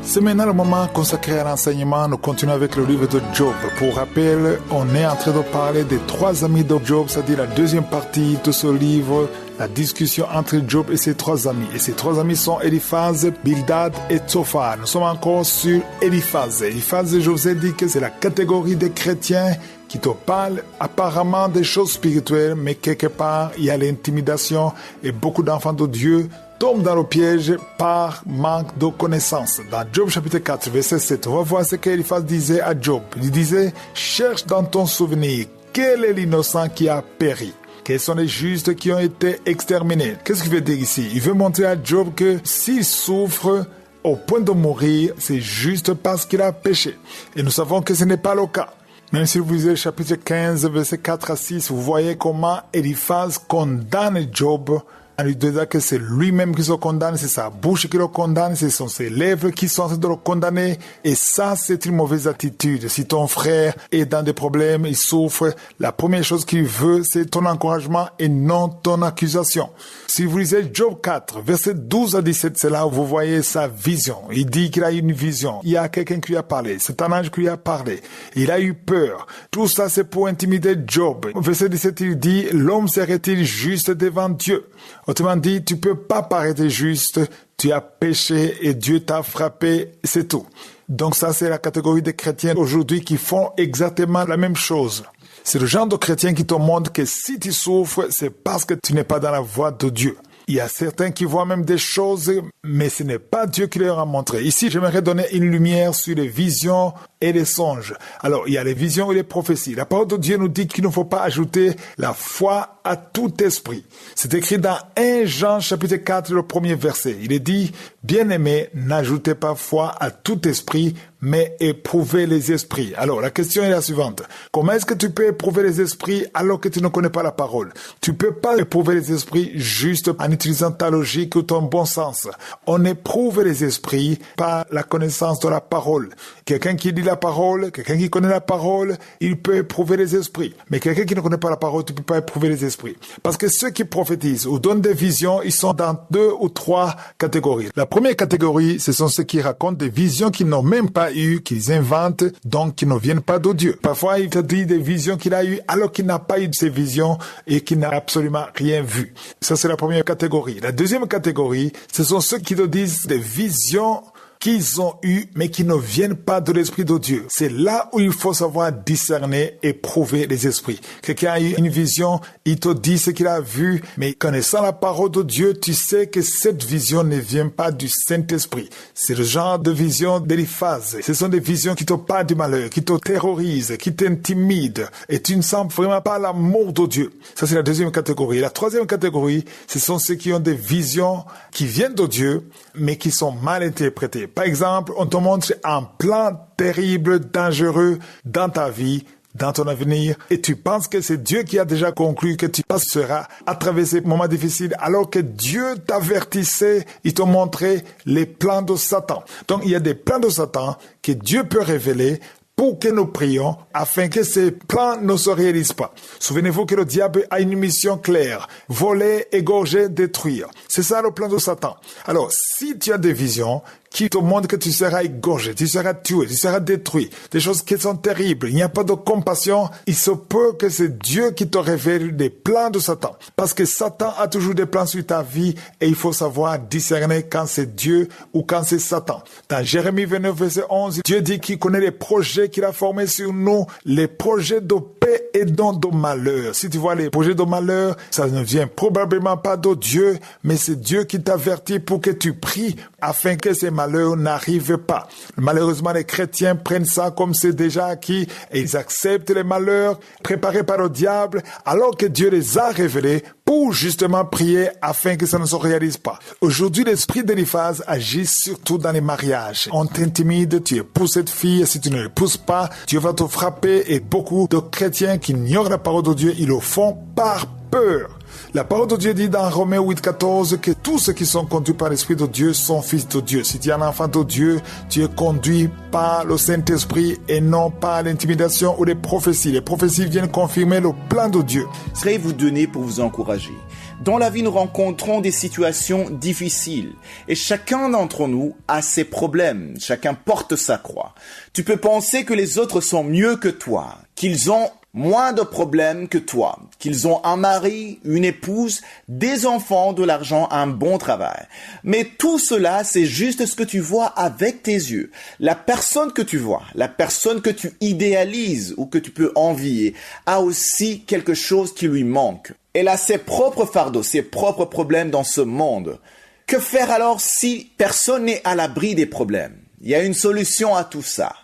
C'est maintenant le moment consacré à l'enseignement. Nous continuons avec le livre de Job. Pour rappel, on est en train de parler des 3 amis de Job, c'est-à-dire la deuxième partie de ce livre, la discussion entre Job et ses 3 amis. Et ces 3 amis sont Eliphaz, Bildad et Tsophar. Nous sommes encore sur Eliphaz. Eliphaz, je vous ai dit que c'est la catégorie des chrétiens qui te parlent apparemment des choses spirituelles, mais quelque part, il y a l'intimidation et beaucoup d'enfants de Dieu tombent dans le piège par manque de connaissances. Dans Job chapitre 4, verset 7, on va voir ce qu'Eliphaz disait à Job. Il disait, cherche dans ton souvenir, quel est l'innocent qui a péri? Quels sont les justes qui ont été exterminés? Qu'est-ce qu'il veut dire ici? Il veut montrer à Job que s'il souffre au point de mourir, c'est juste parce qu'il a péché. Et nous savons que ce n'est pas le cas. Même si vous lisez le chapitre 15, verset 4 à 6, vous voyez comment Eliphaz condamne Job en lui disant que c'est lui-même qui se condamne, c'est sa bouche qui le condamne, ce sont ses lèvres qui sont en train de le condamner. Et ça, c'est une mauvaise attitude. Si ton frère est dans des problèmes, il souffre, la première chose qu'il veut, c'est ton encouragement et non ton accusation. Si vous lisez Job 4, verset 12 à 17, c'est là où vous voyez sa vision. Il dit qu'il a eu une vision. Il y a quelqu'un qui lui a parlé. C'est un ange qui lui a parlé. Il a eu peur. Tout ça, c'est pour intimider Job. Verset 17, il dit, l'homme serait-il juste devant Dieu? Autrement dit, tu peux pas paraître juste, tu as péché et Dieu t'a frappé, c'est tout. Donc ça, c'est la catégorie des chrétiens aujourd'hui qui font exactement la même chose. C'est le genre de chrétien qui te montre que si tu souffres, c'est parce que tu n'es pas dans la voie de Dieu. Il y a certains qui voient même des choses, mais ce n'est pas Dieu qui leur a montré. Ici, j'aimerais donner une lumière sur les visions et les songes. Alors, il y a les visions et les prophéties. La parole de Dieu nous dit qu'il ne faut pas ajouter la foi à tout esprit. C'est écrit dans 1 Jean chapitre 4, le premier verset. Il est dit, bien-aimés, n'ajoutez pas foi à tout esprit, mais éprouvez les esprits. Alors, la question est la suivante. Comment est-ce que tu peux éprouver les esprits alors que tu ne connais pas la parole? Tu peux pas éprouver les esprits juste en utilisant ta logique ou ton bon sens. On éprouve les esprits par la connaissance de la parole. Quelqu'un qui lit la parole, quelqu'un qui connaît la parole, il peut éprouver les esprits. Mais quelqu'un qui ne connaît pas la parole, tu peux pas éprouver les esprits. Parce que ceux qui prophétisent ou donnent des visions, ils sont dans 2 ou 3 catégories. La première catégorie, ce sont ceux qui racontent des visions qu'ils n'ont même pas eues, qu'ils inventent, donc qui ne viennent pas de Dieu. Parfois, il te dit des visions qu'il a eues alors qu'il n'a pas eu de ces visions et qu'il n'a absolument rien vu. Ça, c'est la première catégorie. La deuxième catégorie, ce sont ceux qui te disent des visions qu'ils ont eu, mais qui ne viennent pas de l'Esprit de Dieu. C'est là où il faut savoir discerner et prouver les esprits. Quelqu'un a eu une vision, il te dit ce qu'il a vu, mais connaissant la parole de Dieu, tu sais que cette vision ne vient pas du Saint-Esprit. C'est le genre de vision d'Eliphaz. Ce sont des visions qui te parlent du malheur, qui te terrorisent, qui t'intimident, et tu ne sens vraiment pas l'amour de Dieu. Ça, c'est la deuxième catégorie. La troisième catégorie, ce sont ceux qui ont des visions qui viennent de Dieu, mais qui sont mal interprétées. Par exemple, on te montre un plan terrible, dangereux dans ta vie, dans ton avenir, et tu penses que c'est Dieu qui a déjà conclu que tu passeras à travers ces moments difficiles, alors que Dieu t'avertissait, il te montrait les plans de Satan. Donc, il y a des plans de Satan que Dieu peut révéler pour que nous prions afin que ces plans ne se réalisent pas. Souvenez-vous que le diable a une mission claire. Voler, égorger, détruire. C'est ça le plan de Satan. Alors, si tu as des visions qui te montrent que tu seras égorgé, tu seras tué, tu seras détruit, des choses qui sont terribles, il n'y a pas de compassion, il se peut que c'est Dieu qui te révèle des plans de Satan. Parce que Satan a toujours des plans sur ta vie et il faut savoir discerner quand c'est Dieu ou quand c'est Satan. Dans Jérémie 29, verset 11, Dieu dit qu'il connaît les projets qu'il a formés sur nous, les projets de paix et non de malheur. Si tu vois les projets de malheur, ça ne vient probablement pas de Dieu, mais c'est Dieu qui t'avertit pour que tu pries afin que ces malheurs n'arrivent pas. Malheureusement, les chrétiens prennent ça comme c'est déjà acquis et ils acceptent les malheurs préparés par le diable alors que Dieu les a révélés pour justement prier afin que ça ne se réalise pas. Aujourd'hui, l'esprit d'Eliphaz agit surtout dans les mariages. On t'intimide, tu épouses cette fille, si tu ne l'épouses pas, Dieu va te frapper et beaucoup de chrétiens qui ignorent la parole de Dieu, ils le font par peur. La parole de Dieu dit dans Romains 8,14 que tous ceux qui sont conduits par l'Esprit de Dieu sont fils de Dieu. Si tu es un enfant de Dieu, tu es conduit par le Saint-Esprit et non par l'intimidation ou les prophéties. Les prophéties viennent confirmer le plan de Dieu. Serait vous donner pour vous encourager. Dans la vie, nous rencontrons des situations difficiles et chacun d'entre nous a ses problèmes. Chacun porte sa croix. Tu peux penser que les autres sont mieux que toi, qu'ils ont moins de problèmes que toi, qu'ils ont un mari, une épouse, des enfants, de l'argent, un bon travail. Mais tout cela, c'est juste ce que tu vois avec tes yeux. La personne que tu vois, la personne que tu idéalises ou que tu peux envier, a aussi quelque chose qui lui manque. Elle a ses propres fardeaux, ses propres problèmes dans ce monde. Que faire alors si personne n'est à l'abri des problèmes? Il y a une solution à tout ça.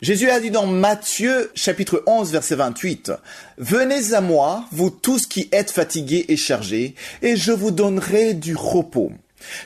Jésus a dit dans Matthieu, chapitre 11, verset 28, « Venez à moi, vous tous qui êtes fatigués et chargés, et je vous donnerai du repos. »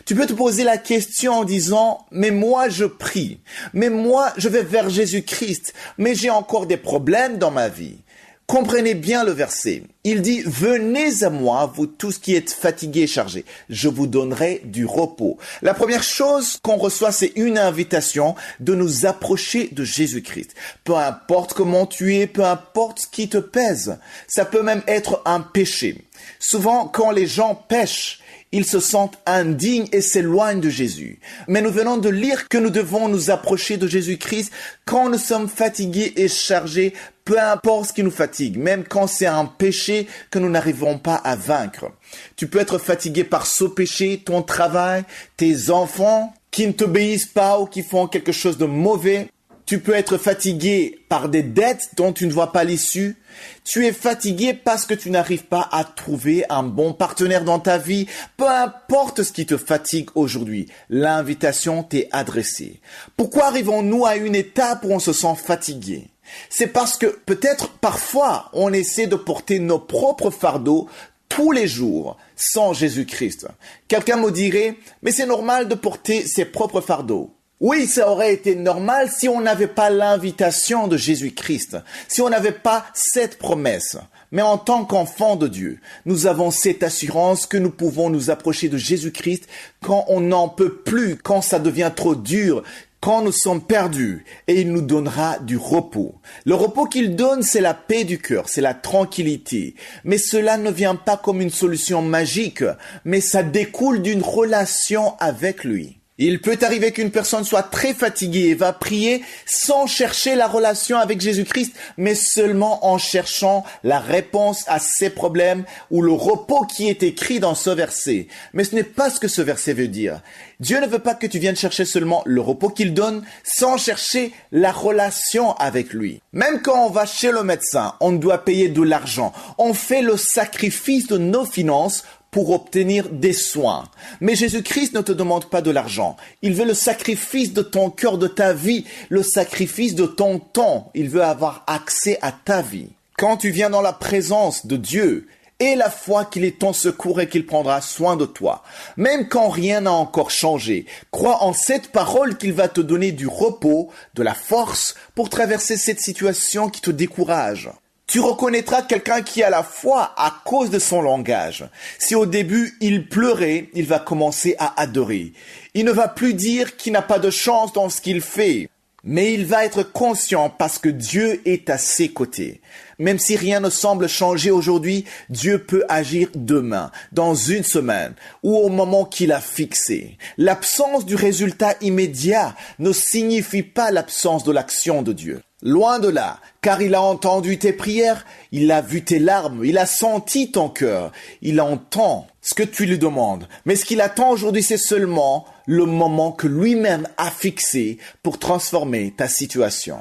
Tu peux te poser la question en disant « Mais moi je prie, mais moi je vais vers Jésus-Christ, mais j'ai encore des problèmes dans ma vie. » Comprenez bien le verset. Il dit « Venez à moi, vous tous qui êtes fatigués et chargés, je vous donnerai du repos. » La première chose qu'on reçoit, c'est une invitation de nous approcher de Jésus-Christ. Peu importe comment tu es, peu importe ce qui te pèse. Ça peut même être un péché. Souvent, quand les gens pêchent, ils se sentent indignes et s'éloignent de Jésus. Mais nous venons de lire que nous devons nous approcher de Jésus-Christ quand nous sommes fatigués et chargés, peu importe ce qui nous fatigue, même quand c'est un péché que nous n'arrivons pas à vaincre. Tu peux être fatigué par ce péché, ton travail, tes enfants qui ne t'obéissent pas ou qui font quelque chose de mauvais. Tu peux être fatigué par des dettes dont tu ne vois pas l'issue. Tu es fatigué parce que tu n'arrives pas à trouver un bon partenaire dans ta vie. Peu importe ce qui te fatigue aujourd'hui, l'invitation t'est adressée. Pourquoi arrivons-nous à une étape où on se sent fatigué? C'est parce que peut-être parfois on essaie de porter nos propres fardeaux tous les jours sans Jésus-Christ. Quelqu'un me dirait, mais c'est normal de porter ses propres fardeaux. Oui, ça aurait été normal si on n'avait pas l'invitation de Jésus-Christ, si on n'avait pas cette promesse. Mais en tant qu'enfants de Dieu, nous avons cette assurance que nous pouvons nous approcher de Jésus-Christ quand on n'en peut plus, quand ça devient trop dur, quand nous sommes perdus, et il nous donnera du repos. Le repos qu'il donne, c'est la paix du cœur, c'est la tranquillité. Mais cela ne vient pas comme une solution magique, mais ça découle d'une relation avec lui. Il peut arriver qu'une personne soit très fatiguée et va prier sans chercher la relation avec Jésus-Christ, mais seulement en cherchant la réponse à ses problèmes ou le repos qui est écrit dans ce verset. Mais ce n'est pas ce que ce verset veut dire. Dieu ne veut pas que tu viennes chercher seulement le repos qu'il donne sans chercher la relation avec lui. Même quand on va chez le médecin, on doit payer de l'argent. On fait le sacrifice de nos finances pour obtenir des soins. Mais Jésus-Christ ne te demande pas de l'argent. Il veut le sacrifice de ton cœur, de ta vie, le sacrifice de ton temps. Il veut avoir accès à ta vie. Quand tu viens dans la présence de Dieu, aie la foi qu'il est ton secours et qu'il prendra soin de toi. Même quand rien n'a encore changé, crois en cette parole qu'il va te donner du repos, de la force pour traverser cette situation qui te décourage. Tu reconnaîtras quelqu'un qui a la foi à cause de son langage. Si au début il pleurait, il va commencer à adorer. Il ne va plus dire qu'il n'a pas de chance dans ce qu'il fait, mais il va être conscient parce que Dieu est à ses côtés. Même si rien ne semble changer aujourd'hui, Dieu peut agir demain, dans une semaine, ou au moment qu'il a fixé. L'absence du résultat immédiat ne signifie pas l'absence de l'action de Dieu. Loin de là, car il a entendu tes prières, il a vu tes larmes, il a senti ton cœur, il entend ce que tu lui demandes. Mais ce qu'il attend aujourd'hui, c'est seulement le moment que lui-même a fixé pour transformer ta situation.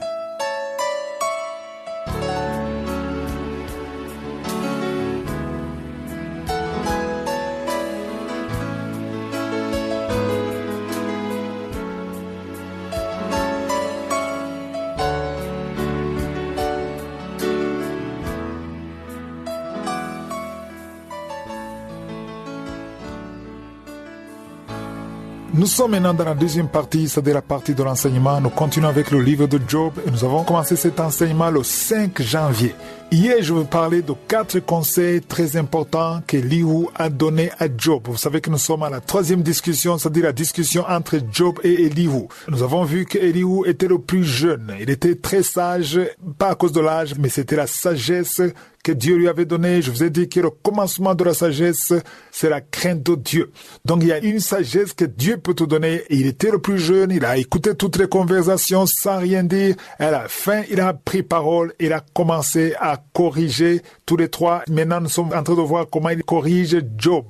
Nous sommes maintenant dans la deuxième partie, c'est-à-dire la partie de l'enseignement. Nous continuons avec le livre de Job et nous avons commencé cet enseignement le 5 janvier. Hier, je vous parlais de 4 conseils très importants qu'Elihu a donnés à Job. Vous savez que nous sommes à la 3e discussion, c'est-à-dire la discussion entre Job et Elihu. Nous avons vu qu'Elihu était le plus jeune. Il était très sage, pas à cause de l'âge, mais c'était la sagesse que Dieu lui avait donnée. Je vous ai dit que le commencement de la sagesse, c'est la crainte de Dieu. Donc il y a une sagesse que Dieu peut te donner. Et il était le plus jeune, il a écouté toutes les conversations sans rien dire. À la fin, il a pris parole, il a commencé à corriger tous les 3. Maintenant, nous sommes en train de voir comment il corrige Job.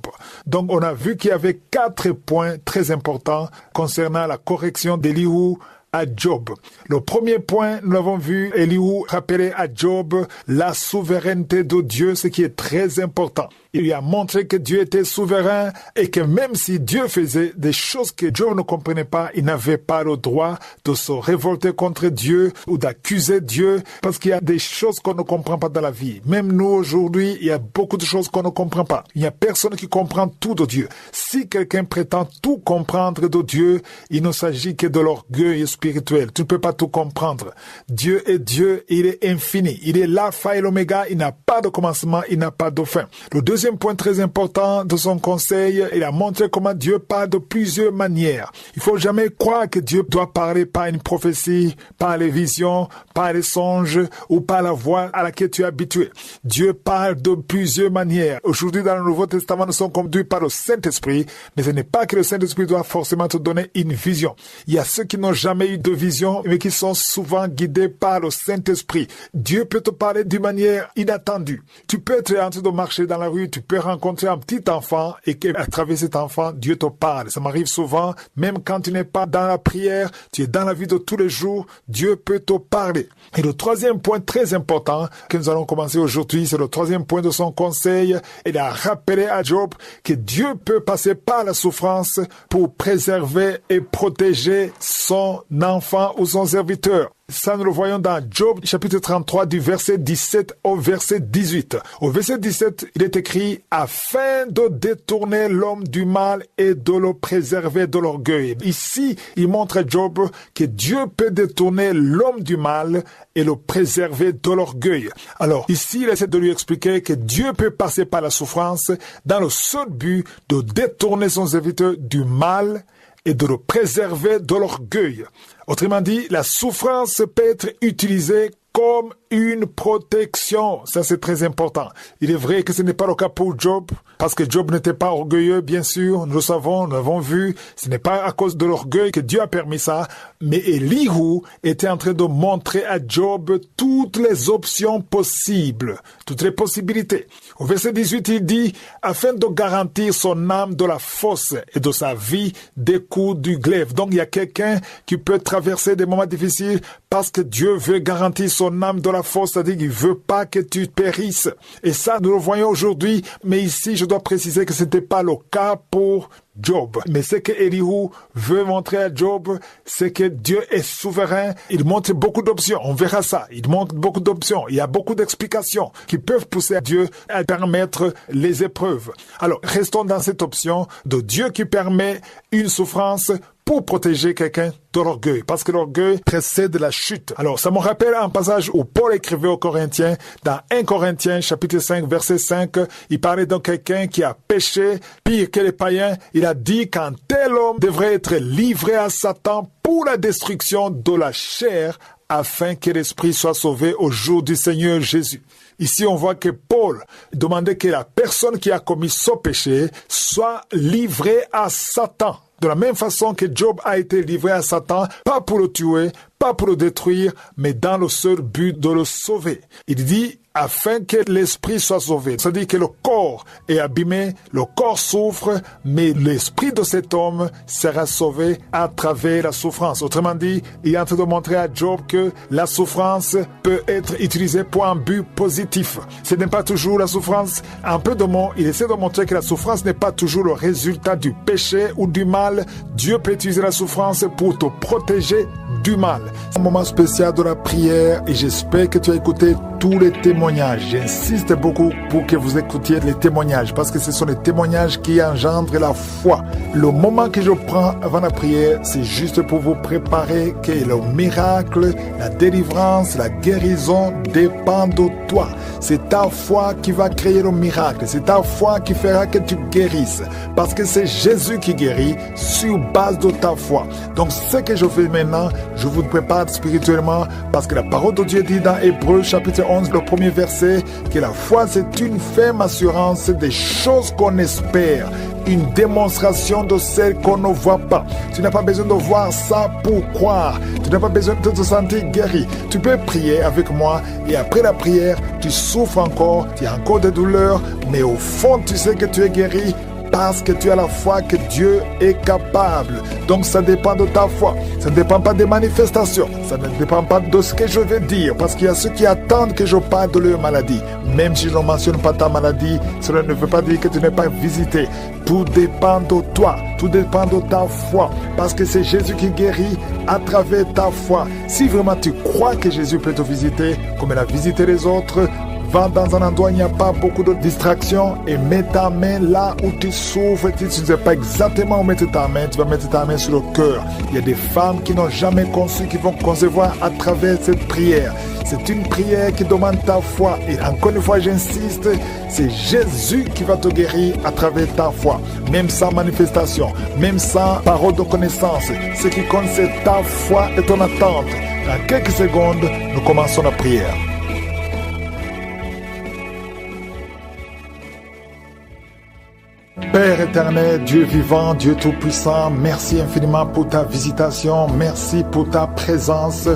Donc on a vu qu'il y avait 4 points très importants concernant la correction d'Elihu à Job. Le premier point, nous l'avons vu, Elihu rappelait à Job la souveraineté de Dieu, ce qui est très important. Il lui a montré que Dieu était souverain et que même si Dieu faisait des choses que Job ne comprenait pas, il n'avait pas le droit de se révolter contre Dieu ou d'accuser Dieu parce qu'il y a des choses qu'on ne comprend pas dans la vie. Même nous aujourd'hui, il y a beaucoup de choses qu'on ne comprend pas. Il n'y a personne qui comprend tout de Dieu. Si quelqu'un prétend tout comprendre de Dieu, il ne s'agit que de l'orgueil spirituel. Tu ne peux pas tout comprendre. Dieu est Dieu, il est infini. Il est l'alpha et l'oméga, il n'a pas de commencement, il n'a pas de fin. Le deuxième point très important de son conseil, il a montré comment Dieu parle de plusieurs manières. Il faut jamais croire que Dieu doit parler par une prophétie, par les visions, par les songes ou par la voix à laquelle tu es habitué. Dieu parle de plusieurs manières. Aujourd'hui, dans le Nouveau Testament, nous sommes conduits par le Saint-Esprit, mais ce n'est pas que le Saint-Esprit doit forcément te donner une vision. Il y a ceux qui n'ont jamais eu de vision, mais qui sont souvent guidés par le Saint-Esprit. Dieu peut te parler d'une manière inattendue. Tu peux être en train de marcher dans la rue, tu peux rencontrer un petit enfant et qu'à travers cet enfant, Dieu te parle. Ça m'arrive souvent, même quand tu n'es pas dans la prière, tu es dans la vie de tous les jours, Dieu peut te parler. Et le troisième point très important que nous allons commencer aujourd'hui, c'est le troisième point de son conseil. Il a rappelé à Job que Dieu peut passer par la souffrance pour préserver et protéger son enfant ou son serviteur. Ça, nous le voyons dans Job, chapitre 33, du verset 17 au verset 18. Au verset 17, il est écrit « Afin de détourner l'homme du mal et de le préserver de l'orgueil ». Ici, il montre à Job que Dieu peut détourner l'homme du mal et le préserver de l'orgueil. Alors, ici, il essaie de lui expliquer que Dieu peut passer par la souffrance dans le seul but de détourner son serviteur du mal et de le préserver de l'orgueil. Autrement dit, la souffrance peut être utilisée comme une protection. Ça, c'est très important. Il est vrai que ce n'est pas le cas pour Job, parce que Job n'était pas orgueilleux, bien sûr. Nous le savons, nous l'avons vu. Ce n'est pas à cause de l'orgueil que Dieu a permis ça. Mais Elihu était en train de montrer à Job toutes les options possibles, toutes les possibilités. Au verset 18, il dit, afin de garantir son âme de la fosse et de sa vie des coups du glaive. Donc, il y a quelqu'un qui peut traverser des moments difficiles parce que Dieu veut garantir son âme de la fosse, c'est-à-dire qu'il veut pas que tu périsses. Et ça, nous le voyons aujourd'hui, mais ici, je dois préciser que ce n'était pas le cas pour Job. Mais ce que Elihu veut montrer à Job, c'est que Dieu est souverain. Il montre beaucoup d'options. On verra ça. Il montre beaucoup d'options. Il y a beaucoup d'explications qui peuvent pousser Dieu à permettre les épreuves. Alors, restons dans cette option de Dieu qui permet une souffrance pour protéger quelqu'un de l'orgueil, parce que l'orgueil précède la chute. Alors, ça me rappelle un passage où Paul écrivait aux Corinthiens, dans 1 Corinthiens, chapitre 5, verset 5, il parlait de quelqu'un qui a péché, pire que les païens. Il a dit qu'un tel homme devrait être livré à Satan pour la destruction de la chair, afin que l'esprit soit sauvé au jour du Seigneur Jésus. Ici, on voit que Paul demandait que la personne qui a commis ce péché soit livrée à Satan. De la même façon que Job a été livré à Satan, pas pour le tuer, pas pour le détruire, mais dans le seul but de le sauver. Il dit, afin que l'esprit soit sauvé. C'est-à-dire que le corps est abîmé, le corps souffre, mais l'esprit de cet homme sera sauvé à travers la souffrance. Autrement dit, il est en train de montrer à Job que la souffrance peut être utilisée pour un but positif. Ce n'est pas toujours la souffrance. En peu de mots, il essaie de montrer que la souffrance n'est pas toujours le résultat du péché ou du mal. Dieu peut utiliser la souffrance pour te protéger du mal. C'est un moment spécial de la prière et j'espère que tu as écouté tous les témoignages. J'insiste beaucoup pour que vous écoutiez les témoignages parce que ce sont les témoignages qui engendrent la foi. Le moment que je prends avant la prière, c'est juste pour vous préparer que le miracle, la délivrance, la guérison dépendent de toi. C'est ta foi qui va créer le miracle. C'est ta foi qui fera que tu guérisses. Parce que c'est Jésus qui guérit sur base de ta foi. Donc ce que je fais maintenant, je vous prépare spirituellement parce que la parole de Dieu dit dans Hébreux chapitre 11, le premier verset, que la foi c'est une ferme assurance des choses qu'on espère, une démonstration de celles qu'on ne voit pas. Tu n'as pas besoin de voir ça pour croire. Tu n'as pas besoin de te sentir guéri. Tu peux prier avec moi et après la prière, tu souffres encore, tu as encore des douleurs, mais au fond tu sais que tu es guéri parce que tu as la foi que Dieu est capable. Donc ça dépend de ta foi. Ça ne dépend pas des manifestations. Ça ne dépend pas de ce que je vais dire. Parce qu'il y a ceux qui attendent que je parle de leur maladie. Même si je ne mentionne pas ta maladie, cela ne veut pas dire que tu n'es pas visité. Tout dépend de toi. Tout dépend de ta foi. Parce que c'est Jésus qui guérit à travers ta foi. Si vraiment tu crois que Jésus peut te visiter, comme il a visité les autres, va dans un endroit où il n'y a pas beaucoup de distractions et mets ta main là où tu souffres. Si tu ne sais pas exactement où mettre ta main, tu vas mettre ta main sur le cœur. Il y a des femmes qui n'ont jamais conçu, qui vont concevoir à travers cette prière. C'est une prière qui demande ta foi. Et encore une fois, j'insiste, c'est Jésus qui va te guérir à travers ta foi. Même sans manifestation, même sans parole de connaissance. Ce qui compte, c'est ta foi et ton attente. Dans quelques secondes, nous commençons la prière. Père éternel, Dieu vivant, Dieu tout-puissant, merci infiniment pour ta visitation, merci pour ta présence.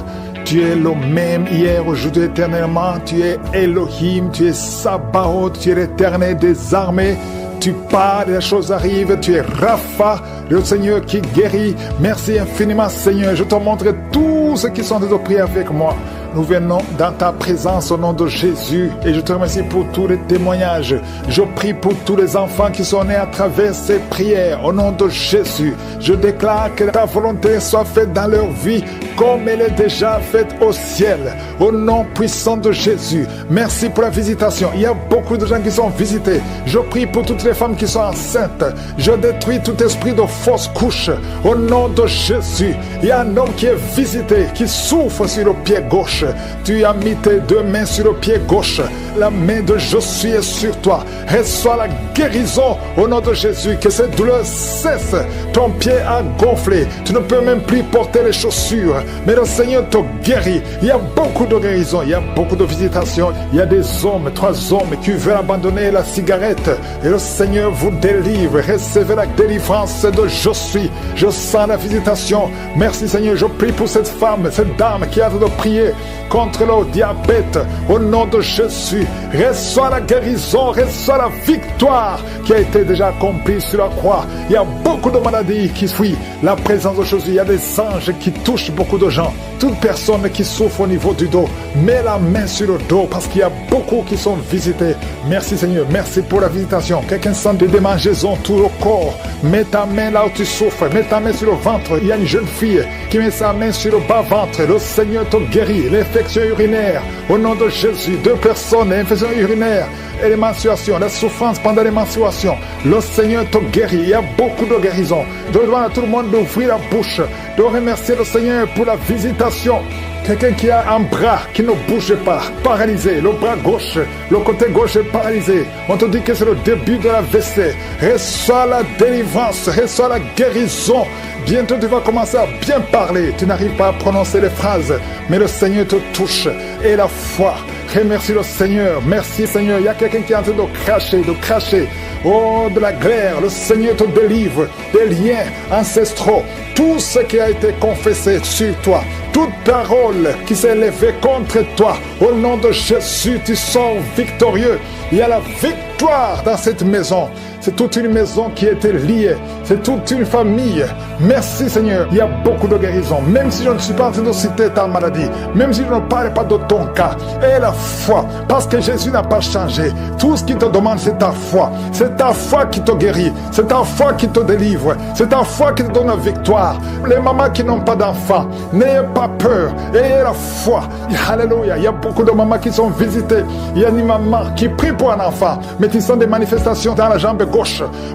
Tu es le même hier, aujourd'hui, éternellement. Tu es Elohim, tu es Sabaoth, tu es l'éternel des armées. Tu parles, les choses arrivent, tu es Rapha, le Seigneur qui guérit. Merci infiniment, Seigneur. Je te montre tous ceux qui sont de prier avec moi. Nous venons dans ta présence au nom de Jésus et je te remercie pour tous les témoignages. Je prie pour tous les enfants qui sont nés à travers ces prières au nom de Jésus. Je déclare que ta volonté soit faite dans leur vie comme elle est déjà faite au ciel. Au nom puissant de Jésus. Merci pour la visitation. Il y a beaucoup de gens qui sont visités. Je prie pour toutes les femmes qui sont enceintes. Je détruis tout esprit de fausse couche. Au nom de Jésus. Il y a un homme qui est visité, qui souffre sur le pied gauche. Tu as mis tes deux mains sur le pied gauche. La main de Josué est sur toi. Reçois la guérison au nom de Jésus. Que cette douleur cesse. Ton pied a gonflé. Tu ne peux même plus porter les chaussures. Mais le Seigneur te guérit. Il y a beaucoup de guérison. Il y a beaucoup de visitations. Il y a des hommes, 3 hommes qui veulent abandonner la cigarette. Et le Seigneur vous délivre. Recevez la délivrance de Josué. Je sens la visitation. Merci Seigneur. Je prie pour cette femme, cette dame qui a hâte de prier contre le diabète au nom de Jésus. Reçois la guérison, reçois la victoire qui a été déjà accomplie sur la croix. Il y a beaucoup de maladies qui fuient la présence de Jésus. Il y a des anges qui touchent beaucoup de gens. Toute personne qui souffre au niveau du dos, mets la main sur le dos parce qu'il y a beaucoup qui sont visités. Merci Seigneur, merci pour la visitation. Quelqu'un sent des démangeaisons tout le corps. Mets ta main là où tu souffres, mets ta main sur le ventre. Il y a une jeune fille qui met sa main sur le bas-ventre. Le Seigneur te guérit. L'infection urinaire, au nom de Jésus. 2 personnes, l'infection urinaire et les menstruations, la souffrance pendant les menstruations. Le Seigneur te guérit. Il y a beaucoup de guérisons. Je demande à tout le monde d'ouvrir la bouche, de remercier le Seigneur pour la visitation. Quelqu'un qui a un bras qui ne bouge pas, paralysé, le bras gauche, le côté gauche est paralysé. On te dit que c'est le début de la WC. Reçois la délivrance, reçois la guérison. Bientôt tu vas commencer à bien parler. Tu n'arrives pas à prononcer les phrases, mais le Seigneur te touche. Et la foi. Remercie le Seigneur. Merci Seigneur. Il y a quelqu'un qui est en train de cracher. Oh, de la glaire. Le Seigneur te délivre des liens ancestraux. Tout ce qui a été confessé sur toi. Toute parole qui s'est élevée contre toi. Au nom de Jésus, tu sors victorieux. Il y a la victoire dans cette maison. C'est toute une maison qui a été liée. C'est toute une famille. Merci Seigneur. Il y a beaucoup de guérisons. Même si je ne suis pas en train de citer ta maladie, même si je ne parle pas de ton cas, et la foi, parce que Jésus n'a pas changé. Tout ce qu'il te demande, c'est ta foi. C'est ta foi qui te guérit. C'est ta foi qui te délivre. C'est ta foi qui te donne la victoire. Les mamans qui n'ont pas d'enfants, n'ayez pas peur. Ayez la foi. Alléluia. Il y a beaucoup de mamans qui sont visitées. Il y a une maman qui prie pour un enfant, mais qui sont des manifestations dans la jambe gauche.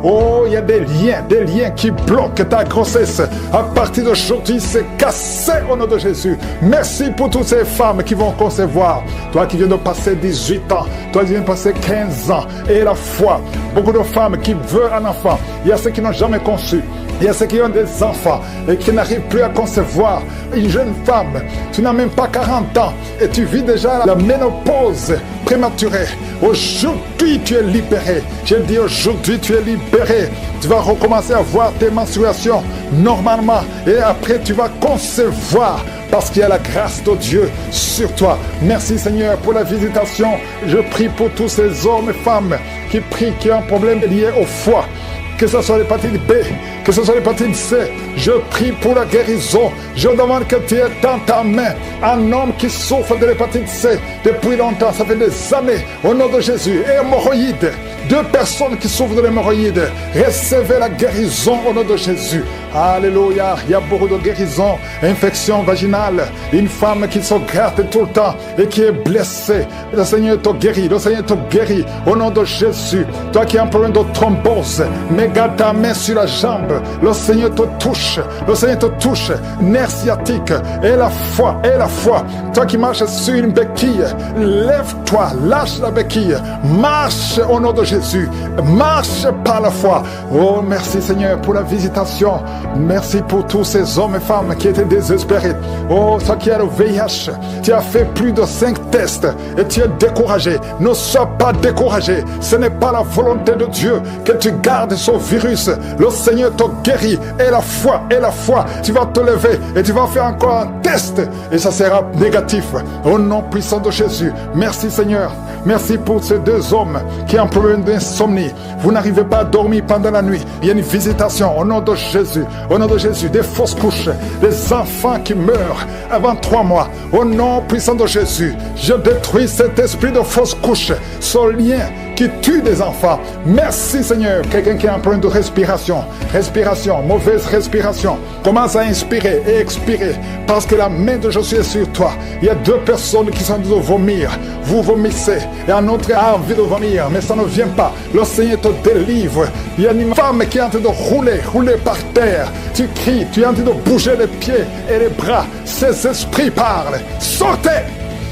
Oh, il y a des liens qui bloquent ta grossesse. À partir d'aujourd'hui, c'est cassé au nom de Jésus. Merci pour toutes ces femmes qui vont concevoir. Toi qui viens de passer 18 ans, toi qui viens de passer 15 ans, et la foi. Beaucoup de femmes qui veulent un enfant. Il y a ceux qui n'ont jamais conçu. Il y a ceux qui ont des enfants et qui n'arrivent plus à concevoir. Une jeune femme, tu n'as même pas 40 ans et tu vis déjà la ménopause prématurée. Aujourd'hui, tu es libéré. Je dis aujourd'hui, tu es libéré. Tu vas recommencer à voir tes menstruations normalement et après, tu vas concevoir parce qu'il y a la grâce de Dieu sur toi. Merci Seigneur pour la visitation. Je prie pour tous ces hommes et femmes qui prient, qui ont un problème lié au foie. Que ce soit l'hépatite B, que ce soit l'hépatite C, je prie pour la guérison. Je demande que tu aies dans ta main un homme qui souffre de l'hépatite C depuis longtemps, ça fait des années, au nom de Jésus. Et hémorroïdes, 2 personnes qui souffrent de l'hémorroïde, recevez la guérison au nom de Jésus. Alléluia, il y a beaucoup de guérisons, infection vaginale, une femme qui se gratte tout le temps et qui est blessée. Le Seigneur te guérit, le Seigneur te guérit au nom de Jésus. Toi qui as un problème de thrombose, mets ta main sur la jambe, le Seigneur te touche, le Seigneur te touche, nerf sciatique, et la foi. Toi qui marches sur une béquille, lève-toi, lâche la béquille, marche au nom de Jésus, marche par la foi. Oh, merci Seigneur pour la visitation. Merci pour tous ces hommes et femmes qui étaient désespérés. Oh, toi qui as le VIH, tu as fait plus de 5 tests et tu es découragé. Ne sois pas découragé. Ce n'est pas la volonté de Dieu que tu gardes ce virus. Le Seigneur te guérit. Et la foi, tu vas te lever et tu vas faire encore un test et ça sera négatif. Au nom puissant de Jésus. Merci Seigneur. Merci pour ces 2 hommes qui ont un problème d'insomnie. Vous n'arrivez pas à dormir pendant la nuit. Il y a une visitation au nom de Jésus. Au nom de Jésus, des fausses couches, des enfants qui meurent avant 3 mois. Au nom puissant de Jésus, je détruis cet esprit de fausses couches, ce lien qui tue des enfants. Merci Seigneur. Quelqu'un qui a un problème de respiration, mauvaise respiration, commence à inspirer et expirer parce que la main de Jésus est sur toi. Il y a 2 personnes qui sont en train de vomir. Vous vomissez et un autre a envie de vomir, mais ça ne vient pas. Le Seigneur te délivre. Il y a une femme qui est en train de rouler par terre. Tu cries, tu es en train de bouger les pieds et les bras. Ces esprits parlent. Sortez!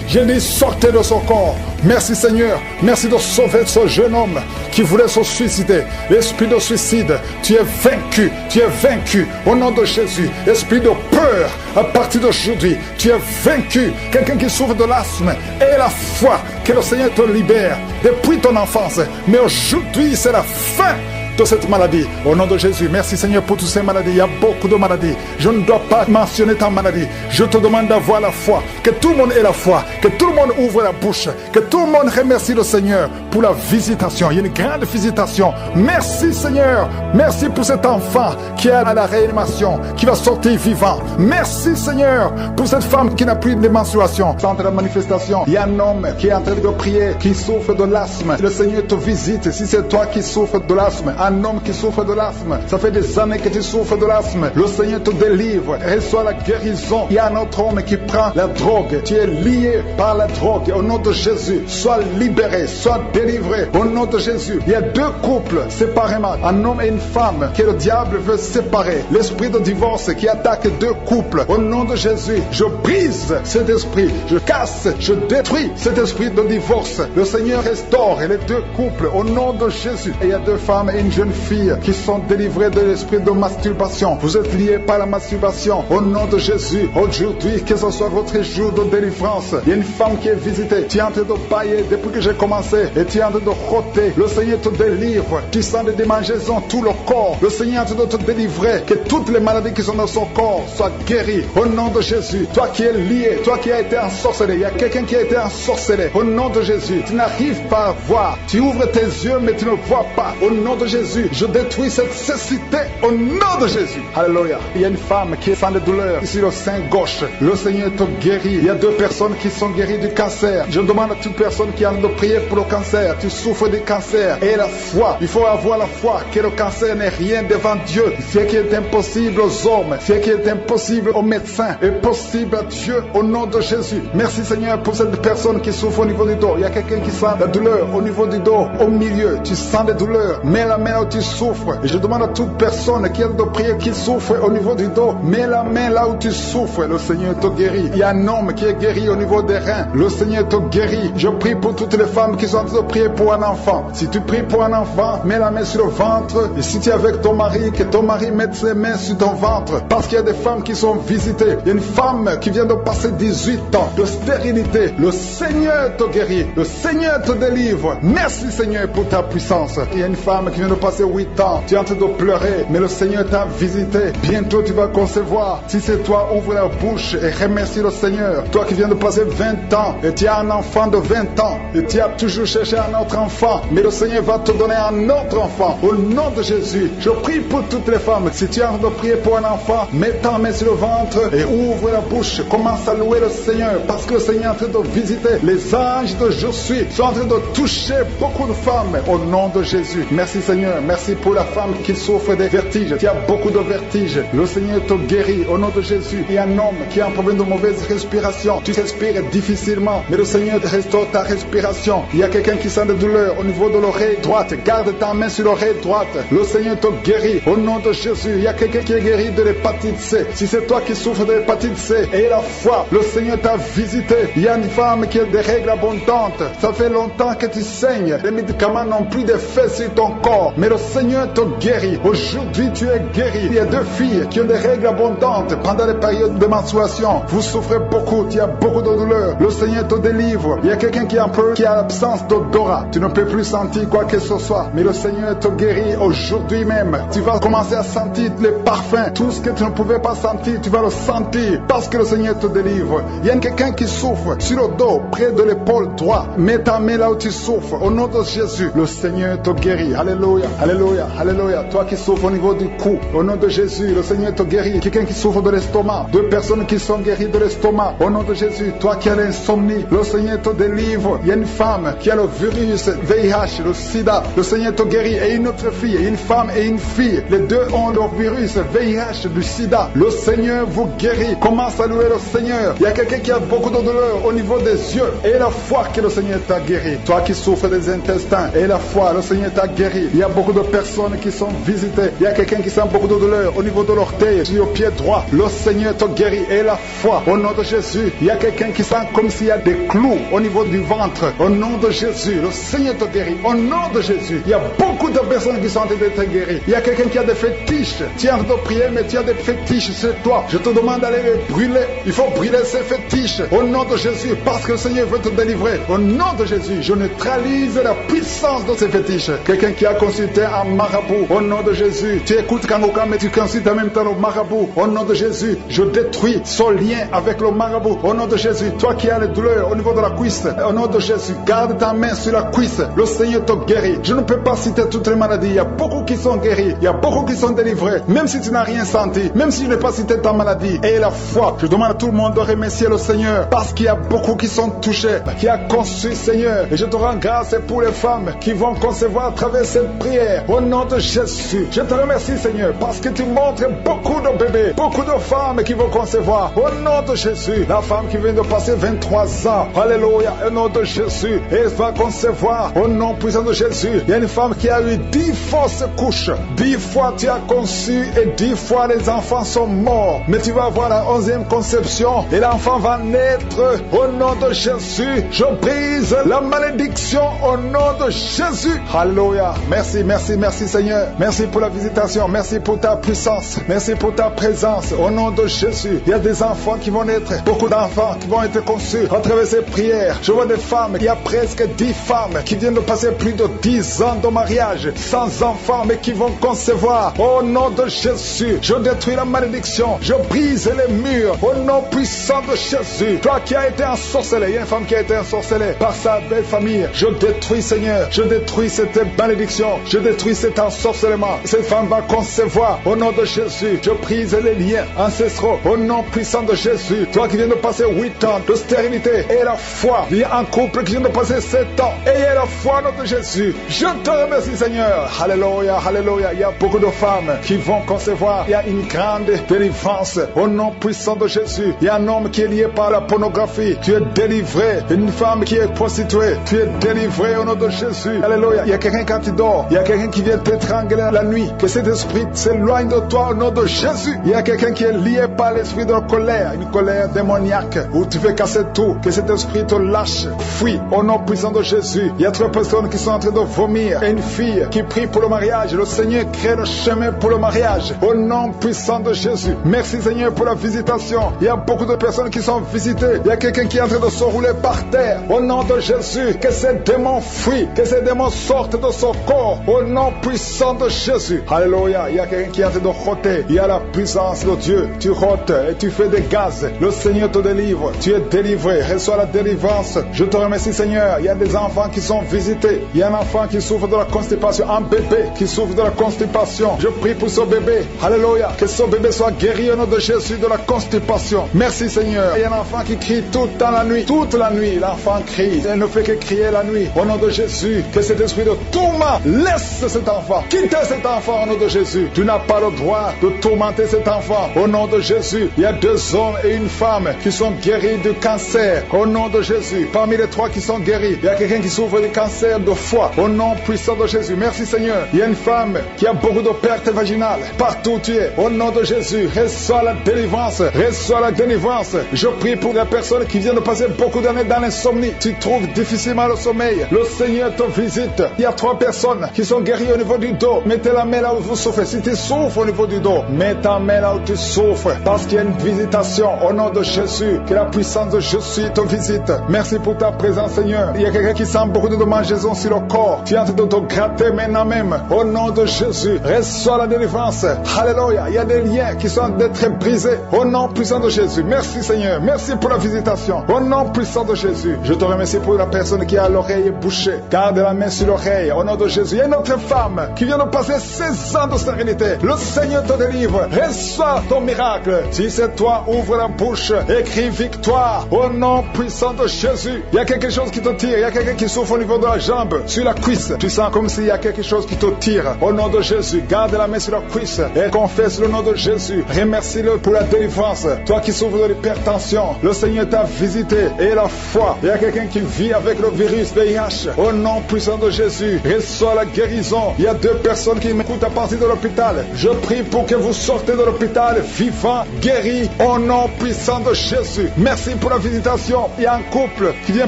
Je dis sortez de son corps. Merci Seigneur. Merci de sauver ce jeune homme qui voulait se suicider. L'esprit de suicide, tu es vaincu. Tu es vaincu au nom de Jésus. Esprit de peur, à partir d'aujourd'hui, tu es vaincu. Quelqu'un qui souffre de l'asthme, et la foi que le Seigneur te libère depuis ton enfance. Mais aujourd'hui, c'est la fin de cette maladie. Au nom de Jésus, merci Seigneur pour toutes ces maladies. Il y a beaucoup de maladies. Je ne dois pas mentionner ta maladie. Je te demande d'avoir la foi. Que tout le monde ait la foi. Que tout le monde ouvre la bouche. Que tout le monde remercie le Seigneur pour la visitation. Il y a une grande visitation. Merci Seigneur. Merci pour cet enfant qui est à la réanimation, qui va sortir vivant. Merci Seigneur pour cette femme qui n'a plus de menstruation. Centre de manifestation. Il y a un homme qui est en train de prier, qui souffre de l'asthme. Le Seigneur te visite. Si c'est toi qui souffres de l'asthme, un homme qui souffre de l'asthme, ça fait des années que tu souffres de l'asthme, le Seigneur te délivre, reçois la guérison. Il y a un autre homme qui prend la drogue, tu es lié par la drogue. Au nom de Jésus, sois libéré, sois délivré au nom de Jésus. Il y a 2 couples séparément, un homme et une femme que le diable veut séparer. L'esprit de divorce qui attaque 2 couples, au nom de Jésus, je brise cet esprit, je casse, je détruis cet esprit de divorce. Le Seigneur restaure les 2 couples au nom de Jésus. Et il y a 2 femmes et une jeune fille qui sont délivrées de l'esprit de masturbation. Vous êtes liés par la masturbation. Au nom de Jésus, aujourd'hui, que ce soit votre jour de délivrance. Il y a une femme qui est visitée. Tu es en train de bailler depuis que j'ai commencé et tu es en train de roter. Le Seigneur te délivre. Tu sens des démangeaisons tout le corps. Le Seigneur est en train de te délivrer. Que toutes les maladies qui sont dans son corps soient guéries. Au nom de Jésus, toi qui es lié, toi qui as été ensorcelé, il y a quelqu'un qui a été ensorcelé. Au nom de Jésus, tu n'arrives pas à voir. Tu ouvres tes yeux mais tu ne vois pas. Au nom de Jésus, Jésus, je détruis cette cécité au nom de Jésus. Alléluia. Il y a une femme qui est sans de douleur ici le sein gauche. Le Seigneur te guérit. Il y a 2 personnes qui sont guéries du cancer. Je demande à toute personne qui a de prier pour le cancer. Tu souffres du cancer. Et la foi. Il faut avoir la foi que le cancer n'est rien devant Dieu. Ce qui est impossible aux hommes, ce qui est impossible aux médecins, est possible à Dieu au nom de Jésus. Merci Seigneur pour cette personne qui souffre au niveau du dos. Il y a quelqu'un qui sent la douleur au niveau du dos, au milieu. Tu sens des douleurs. Mets la main là où tu souffres. Et je demande à toute personne qui a de prier, qui souffre au niveau du dos, mets la main là où tu souffres. Le Seigneur te guérit. Il y a un homme qui est guéri au niveau des reins. Le Seigneur te guérit. Je prie pour toutes les femmes qui sont en train de prier pour un enfant. Si tu pries pour un enfant, mets la main sur le ventre. Et si tu es avec ton mari, que ton mari mette ses mains sur ton ventre. Parce qu'il y a des femmes qui sont visitées. Il y a une femme qui vient de passer 18 ans de stérilité. Le Seigneur te guérit. Le Seigneur te délivre. Merci Seigneur pour ta puissance. Il y a une femme qui vient de passer 8 ans. Tu es en train de pleurer, mais le Seigneur t'a visité. Bientôt tu vas concevoir. Si c'est toi, ouvre la bouche et remercie le Seigneur. Toi qui viens de passer 20 ans et tu as un enfant de 20 ans et tu as toujours cherché un autre enfant, mais le Seigneur va te donner un autre enfant. Au nom de Jésus, je prie pour toutes les femmes. Si tu es en train de prier pour un enfant, mets ta main sur le ventre et ouvre la bouche. Commence à louer le Seigneur parce que le Seigneur est en train de visiter. Les anges de Je suis sont en train de toucher beaucoup de femmes au nom de Jésus. Merci Seigneur. Merci pour la femme qui souffre des vertiges. Tu as beaucoup de vertiges. Le Seigneur te guérit au nom de Jésus. Il y a un homme qui a un problème de mauvaise respiration. Tu respires difficilement, mais le Seigneur restaure ta respiration. Il y a quelqu'un qui sent de douleur au niveau de l'oreille droite. Garde ta main sur l'oreille droite. Le Seigneur te guérit au nom de Jésus. Il y a quelqu'un qui est guéri de l'hépatite C. Si c'est toi qui souffres de l'hépatite C et la foi, le Seigneur t'a visité. Il y a une femme qui a des règles abondantes. Ça fait longtemps que tu saignes. Les médicaments n'ont plus d'effet sur ton corps, mais le Seigneur te guérit. Aujourd'hui, tu es guéri. Il y a 2 filles qui ont des règles abondantes pendant les périodes de menstruation. Vous souffrez beaucoup, tu as beaucoup de douleur. Le Seigneur te délivre. Il y a quelqu'un qui a l'absence d'odorat. Tu ne peux plus sentir quoi que ce soit, mais le Seigneur te guérit aujourd'hui même. Tu vas commencer à sentir les parfums. Tout ce que tu ne pouvais pas sentir, tu vas le sentir parce que le Seigneur te délivre. Il y a quelqu'un qui souffre sur le dos, près de l'épaule droite. Mets ta main là où tu souffres. Au nom de Jésus, le Seigneur te guérit. Alléluia, alléluia, alléluia. Toi qui souffres au niveau du cou, au nom de Jésus, le Seigneur te guérit. Quelqu'un qui souffre de l'estomac, 2 personnes qui sont guéries de l'estomac, au nom de Jésus. Toi qui as l'insomnie, le Seigneur te délivre. Il y a une femme qui a le virus VIH, le sida, le Seigneur te guérit. Et une autre fille, une femme et une fille, les 2 ont le virus VIH, du sida. Le Seigneur vous guérit. Commence à louer le Seigneur. Il y a quelqu'un qui a beaucoup de douleur au niveau des yeux et la foi que le Seigneur t'a guéri. Toi qui souffres des intestins et la foi, le Seigneur t'a guéri. Il y a beaucoup de personnes qui sont visitées. Il y a quelqu'un qui sent beaucoup de douleur au niveau de l'orteil, sur le pied droit. Le Seigneur te guérit et la foi au nom de Jésus. Il y a quelqu'un qui sent comme s'il y a des clous au niveau du ventre. Au nom de Jésus, le Seigneur te guérit. Au nom de Jésus, il y a beaucoup de personnes qui sont en train d'être guéries. Il y a quelqu'un qui a des fétiches. Tu es en train de prier, mais tu as des fétiches sur toi. Je te demande d'aller les brûler. Il faut brûler ces fétiches au nom de Jésus parce que le Seigneur veut te délivrer. Au nom de Jésus, je neutralise la puissance de ces fétiches. Quelqu'un qui a consulté un marabout, au nom de Jésus, tu écoutes Kangoka, mais tu consultes en même temps le marabout. Au nom de Jésus, je détruis son lien avec le marabout. Au nom de Jésus, toi qui as les douleurs au niveau de la cuisse, au nom de Jésus, garde ta main sur la cuisse. Le Seigneur te guérit. Je ne peux pas citer toutes les maladies. Il y a beaucoup qui sont guéris. Il y a beaucoup qui sont délivrés. Même si tu n'as rien senti, même si je n'ai pas cité ta maladie. Et la foi, je demande à tout le monde de remercier le Seigneur parce qu'il y a beaucoup qui sont touchés, qui a conçu, Seigneur. Et je te rends grâce pour les femmes qui vont concevoir à travers cette prière. Au nom de Jésus, je te remercie, Seigneur, parce que tu montres beaucoup de bébés, beaucoup de femmes qui vont concevoir. Au nom de Jésus, la femme qui vient de passer 23 ans, alléluia, au nom de Jésus, elle va concevoir. Au nom puissant de Jésus, il y a une femme qui a eu 10 fausses couches. 10 fois tu as conçu et 10 fois les enfants sont morts. Mais tu vas avoir la 11e conception et l'enfant va naître. Au nom de Jésus, je brise la malédiction au nom de Jésus. Alléluia. Merci, merci, merci Seigneur. Merci pour la visitation. Merci pour ta puissance. Merci pour ta présence. Au nom de Jésus, il y a des enfants qui vont naître. Beaucoup d'enfants qui vont être conçus à travers ces prières. Je vois des femmes. Il y a presque 10 femmes qui viennent de passer plus de 10 ans de mariage sans enfants, mais qui vont concevoir. Au nom de Jésus, je détruis la malédiction. Je brise les murs. Au nom puissant de Jésus. Toi qui as été ensorcelé, il y a une femme qui a été ensorcelée par sa belle famille. Je détruis, Seigneur. Je détruis cette malédiction. Je détruis cet ensorcellement. Cette femme va concevoir au nom de Jésus. Je brise les liens ancestraux au nom puissant de Jésus. Toi qui viens de passer 8 ans de stérilité et la foi. Il y a un couple qui vient de passer 7 ans. Ayez la foi au nom de Jésus. Je te remercie Seigneur. Alléluia, alléluia. Il y a beaucoup de femmes qui vont concevoir. Il y a une grande délivrance au nom puissant de Jésus. Il y a un homme qui est lié par la pornographie. Tu es délivré. Une femme qui est prostituée. Tu es délivré au nom de Jésus. Alléluia. Il y a quelqu'un quand tu dors. Il y a quelqu'un qui vient t'étrangler la nuit. Que cet esprit s'éloigne de toi au nom de Jésus. Il y a quelqu'un qui est lié par l'esprit de la colère. Une colère démoniaque où tu veux casser tout. Que cet esprit te lâche. Fuis au nom puissant de Jésus. Il y a 3 personnes qui sont en train de vomir. Et une fille qui prie pour le mariage. Le Seigneur crée le chemin pour le mariage. Au nom puissant de Jésus. Merci Seigneur pour la visitation. Il y a beaucoup de personnes qui sont visitées. Il y a quelqu'un qui est en train de se rouler par terre. Au nom de Jésus. Que ces démons fuient. Que ces démons sortent de son corps. Au nom puissant de Jésus. Alléluia. Il y a quelqu'un qui est en train de rôter. Il y a la puissance de Dieu. Tu rôtes et tu fais des gaz. Le Seigneur te délivre. Tu es délivré. Reçois la délivrance. Je te remercie Seigneur. Il y a des enfants qui sont visités. Il y a un enfant qui souffre de la constipation. Un bébé qui souffre de la constipation. Je prie pour ce bébé. Alléluia. Que ce bébé soit guéri au nom de Jésus de la constipation. Merci Seigneur. Il y a un enfant qui crie toute la nuit. Toute la nuit, l'enfant crie. Il ne fait que crier la nuit. Au nom de Jésus, que cet esprit de tourment laisse cet enfant. Quittez cet enfant au nom de Jésus. Tu n'as pas le droit de tourmenter cet enfant. Au nom de Jésus, il y a 2 hommes et une femme qui sont guéris du cancer. Au nom de Jésus, parmi les 3 qui sont guéris, il y a quelqu'un qui souffre du cancer de foie. Au nom puissant de Jésus. Merci Seigneur. Il y a une femme qui a beaucoup de pertes vaginales. Partout où tu es. Au nom de Jésus, reçois la délivrance. Reçois la délivrance. Je prie pour les personnes qui viennent de passer beaucoup d'années dans l'insomnie. Tu trouves difficilement le sommeil. Le Seigneur te visite. Il y a 3 personnes qui sont guéries au niveau du dos. Mettez la main là où vous souffrez. Si tu souffres au niveau du dos, mets ta main là où tu souffres. Parce qu'il y a une visitation au nom de Jésus. Que la puissance de Jésus te visite. Merci pour ta présence Seigneur. Il y a quelqu'un qui sent beaucoup de démangeaisons sur le corps. Tu es en train de te gratter maintenant même. Au nom de Jésus, reçois la délivrance. Alléluia. Il y a des liens qui sont d'être brisés. Au nom puissant de Jésus. Merci Seigneur. Merci pour la visitation. Au nom puissant de Jésus. Je te remercie pour la personne qui a l'oreille bouchée. Garde la main sur l'oreille. Au nom de Jésus. Il y a une autre femme qui vient de passer 16 ans de stérilité. Le Seigneur te délivre. Reçois ton miracle. Si c'est toi, ouvre la bouche. Écris victoire. Au nom puissant de Jésus. Il y a quelque chose qui te tire. Il y a quelqu'un qui souffre au niveau de la jambe. Sur la cuisse. Tu sens comme s'il y a quelque chose qui te tire. Au nom de Jésus. Garde la main sur la cuisse. Et confesse le nom de Jésus. Remercie-le pour la délivrance. Toi qui souffres de l'hypertension. Le Seigneur t'a visité. Et la foi. Il y a quelqu'un qui vit avec le virus VIH. Au nom puissant de Jésus. Reçois la guérison. Il y a 2 personnes qui m'écoutent à partir de l'hôpital. Je prie pour que vous sortez de l'hôpital vivant, guéri, au nom puissant de Jésus. Merci pour la visitation. Il y a un couple qui vient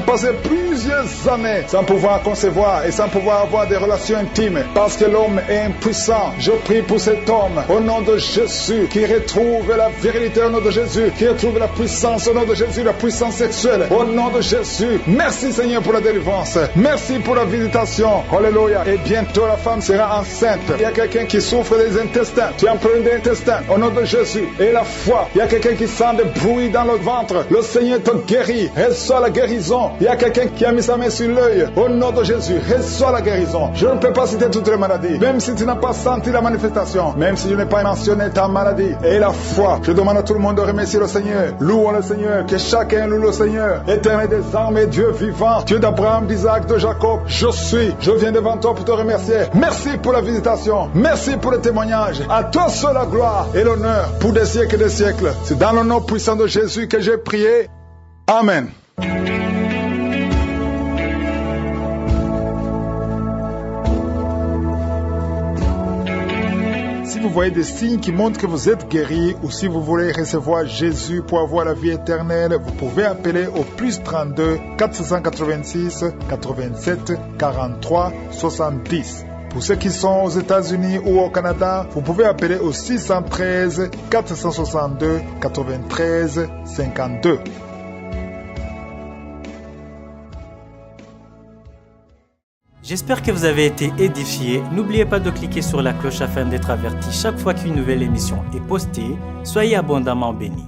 passer plusieurs années sans pouvoir concevoir et sans pouvoir avoir des relations intimes parce que l'homme est impuissant. Je prie pour cet homme au nom de Jésus qui retrouve la virilité au nom de Jésus, qui retrouve la puissance au nom de Jésus, la puissance sexuelle au nom de Jésus. Merci Seigneur pour la délivrance. Merci pour la visitation. Alléluia. Et bientôt la femme sera enceinte. Il y a quelqu'un qui souffre des intestins. Tu as un problème d'intestin au nom de Jésus. Et la foi. Il y a quelqu'un qui sent des bruits dans le ventre. Le Seigneur te guérit. Reçois la guérison. Il y a quelqu'un qui a mis sa main sur l'œil. Au nom de Jésus. Reçois la guérison. Je ne peux pas citer toutes les maladies. Même si tu n'as pas senti la manifestation. Même si je n'ai pas mentionné ta maladie. Et la foi. Je demande à tout le monde de remercier le Seigneur. Louons le Seigneur. Que chacun loue le Seigneur. Éternel des armées, Dieu vivant. Dieu d'Abraham, d'Isaac, de Jacob. Je viens devant toi pour te remercier. Merci pour la visitation. Merci pour le témoignage. À toi seul la gloire et l'honneur pour des siècles et des siècles. C'est dans le nom puissant de Jésus que j'ai prié. Amen. Si vous voyez des signes qui montrent que vous êtes guéri ou si vous voulez recevoir Jésus pour avoir la vie éternelle, vous pouvez appeler au plus 32 486 87 43 70. Pour ceux qui sont aux États-Unis ou au Canada, vous pouvez appeler au 613 462 93 52. J'espère que vous avez été édifiés. N'oubliez pas de cliquer sur la cloche afin d'être averti chaque fois qu'une nouvelle émission est postée. Soyez abondamment bénis.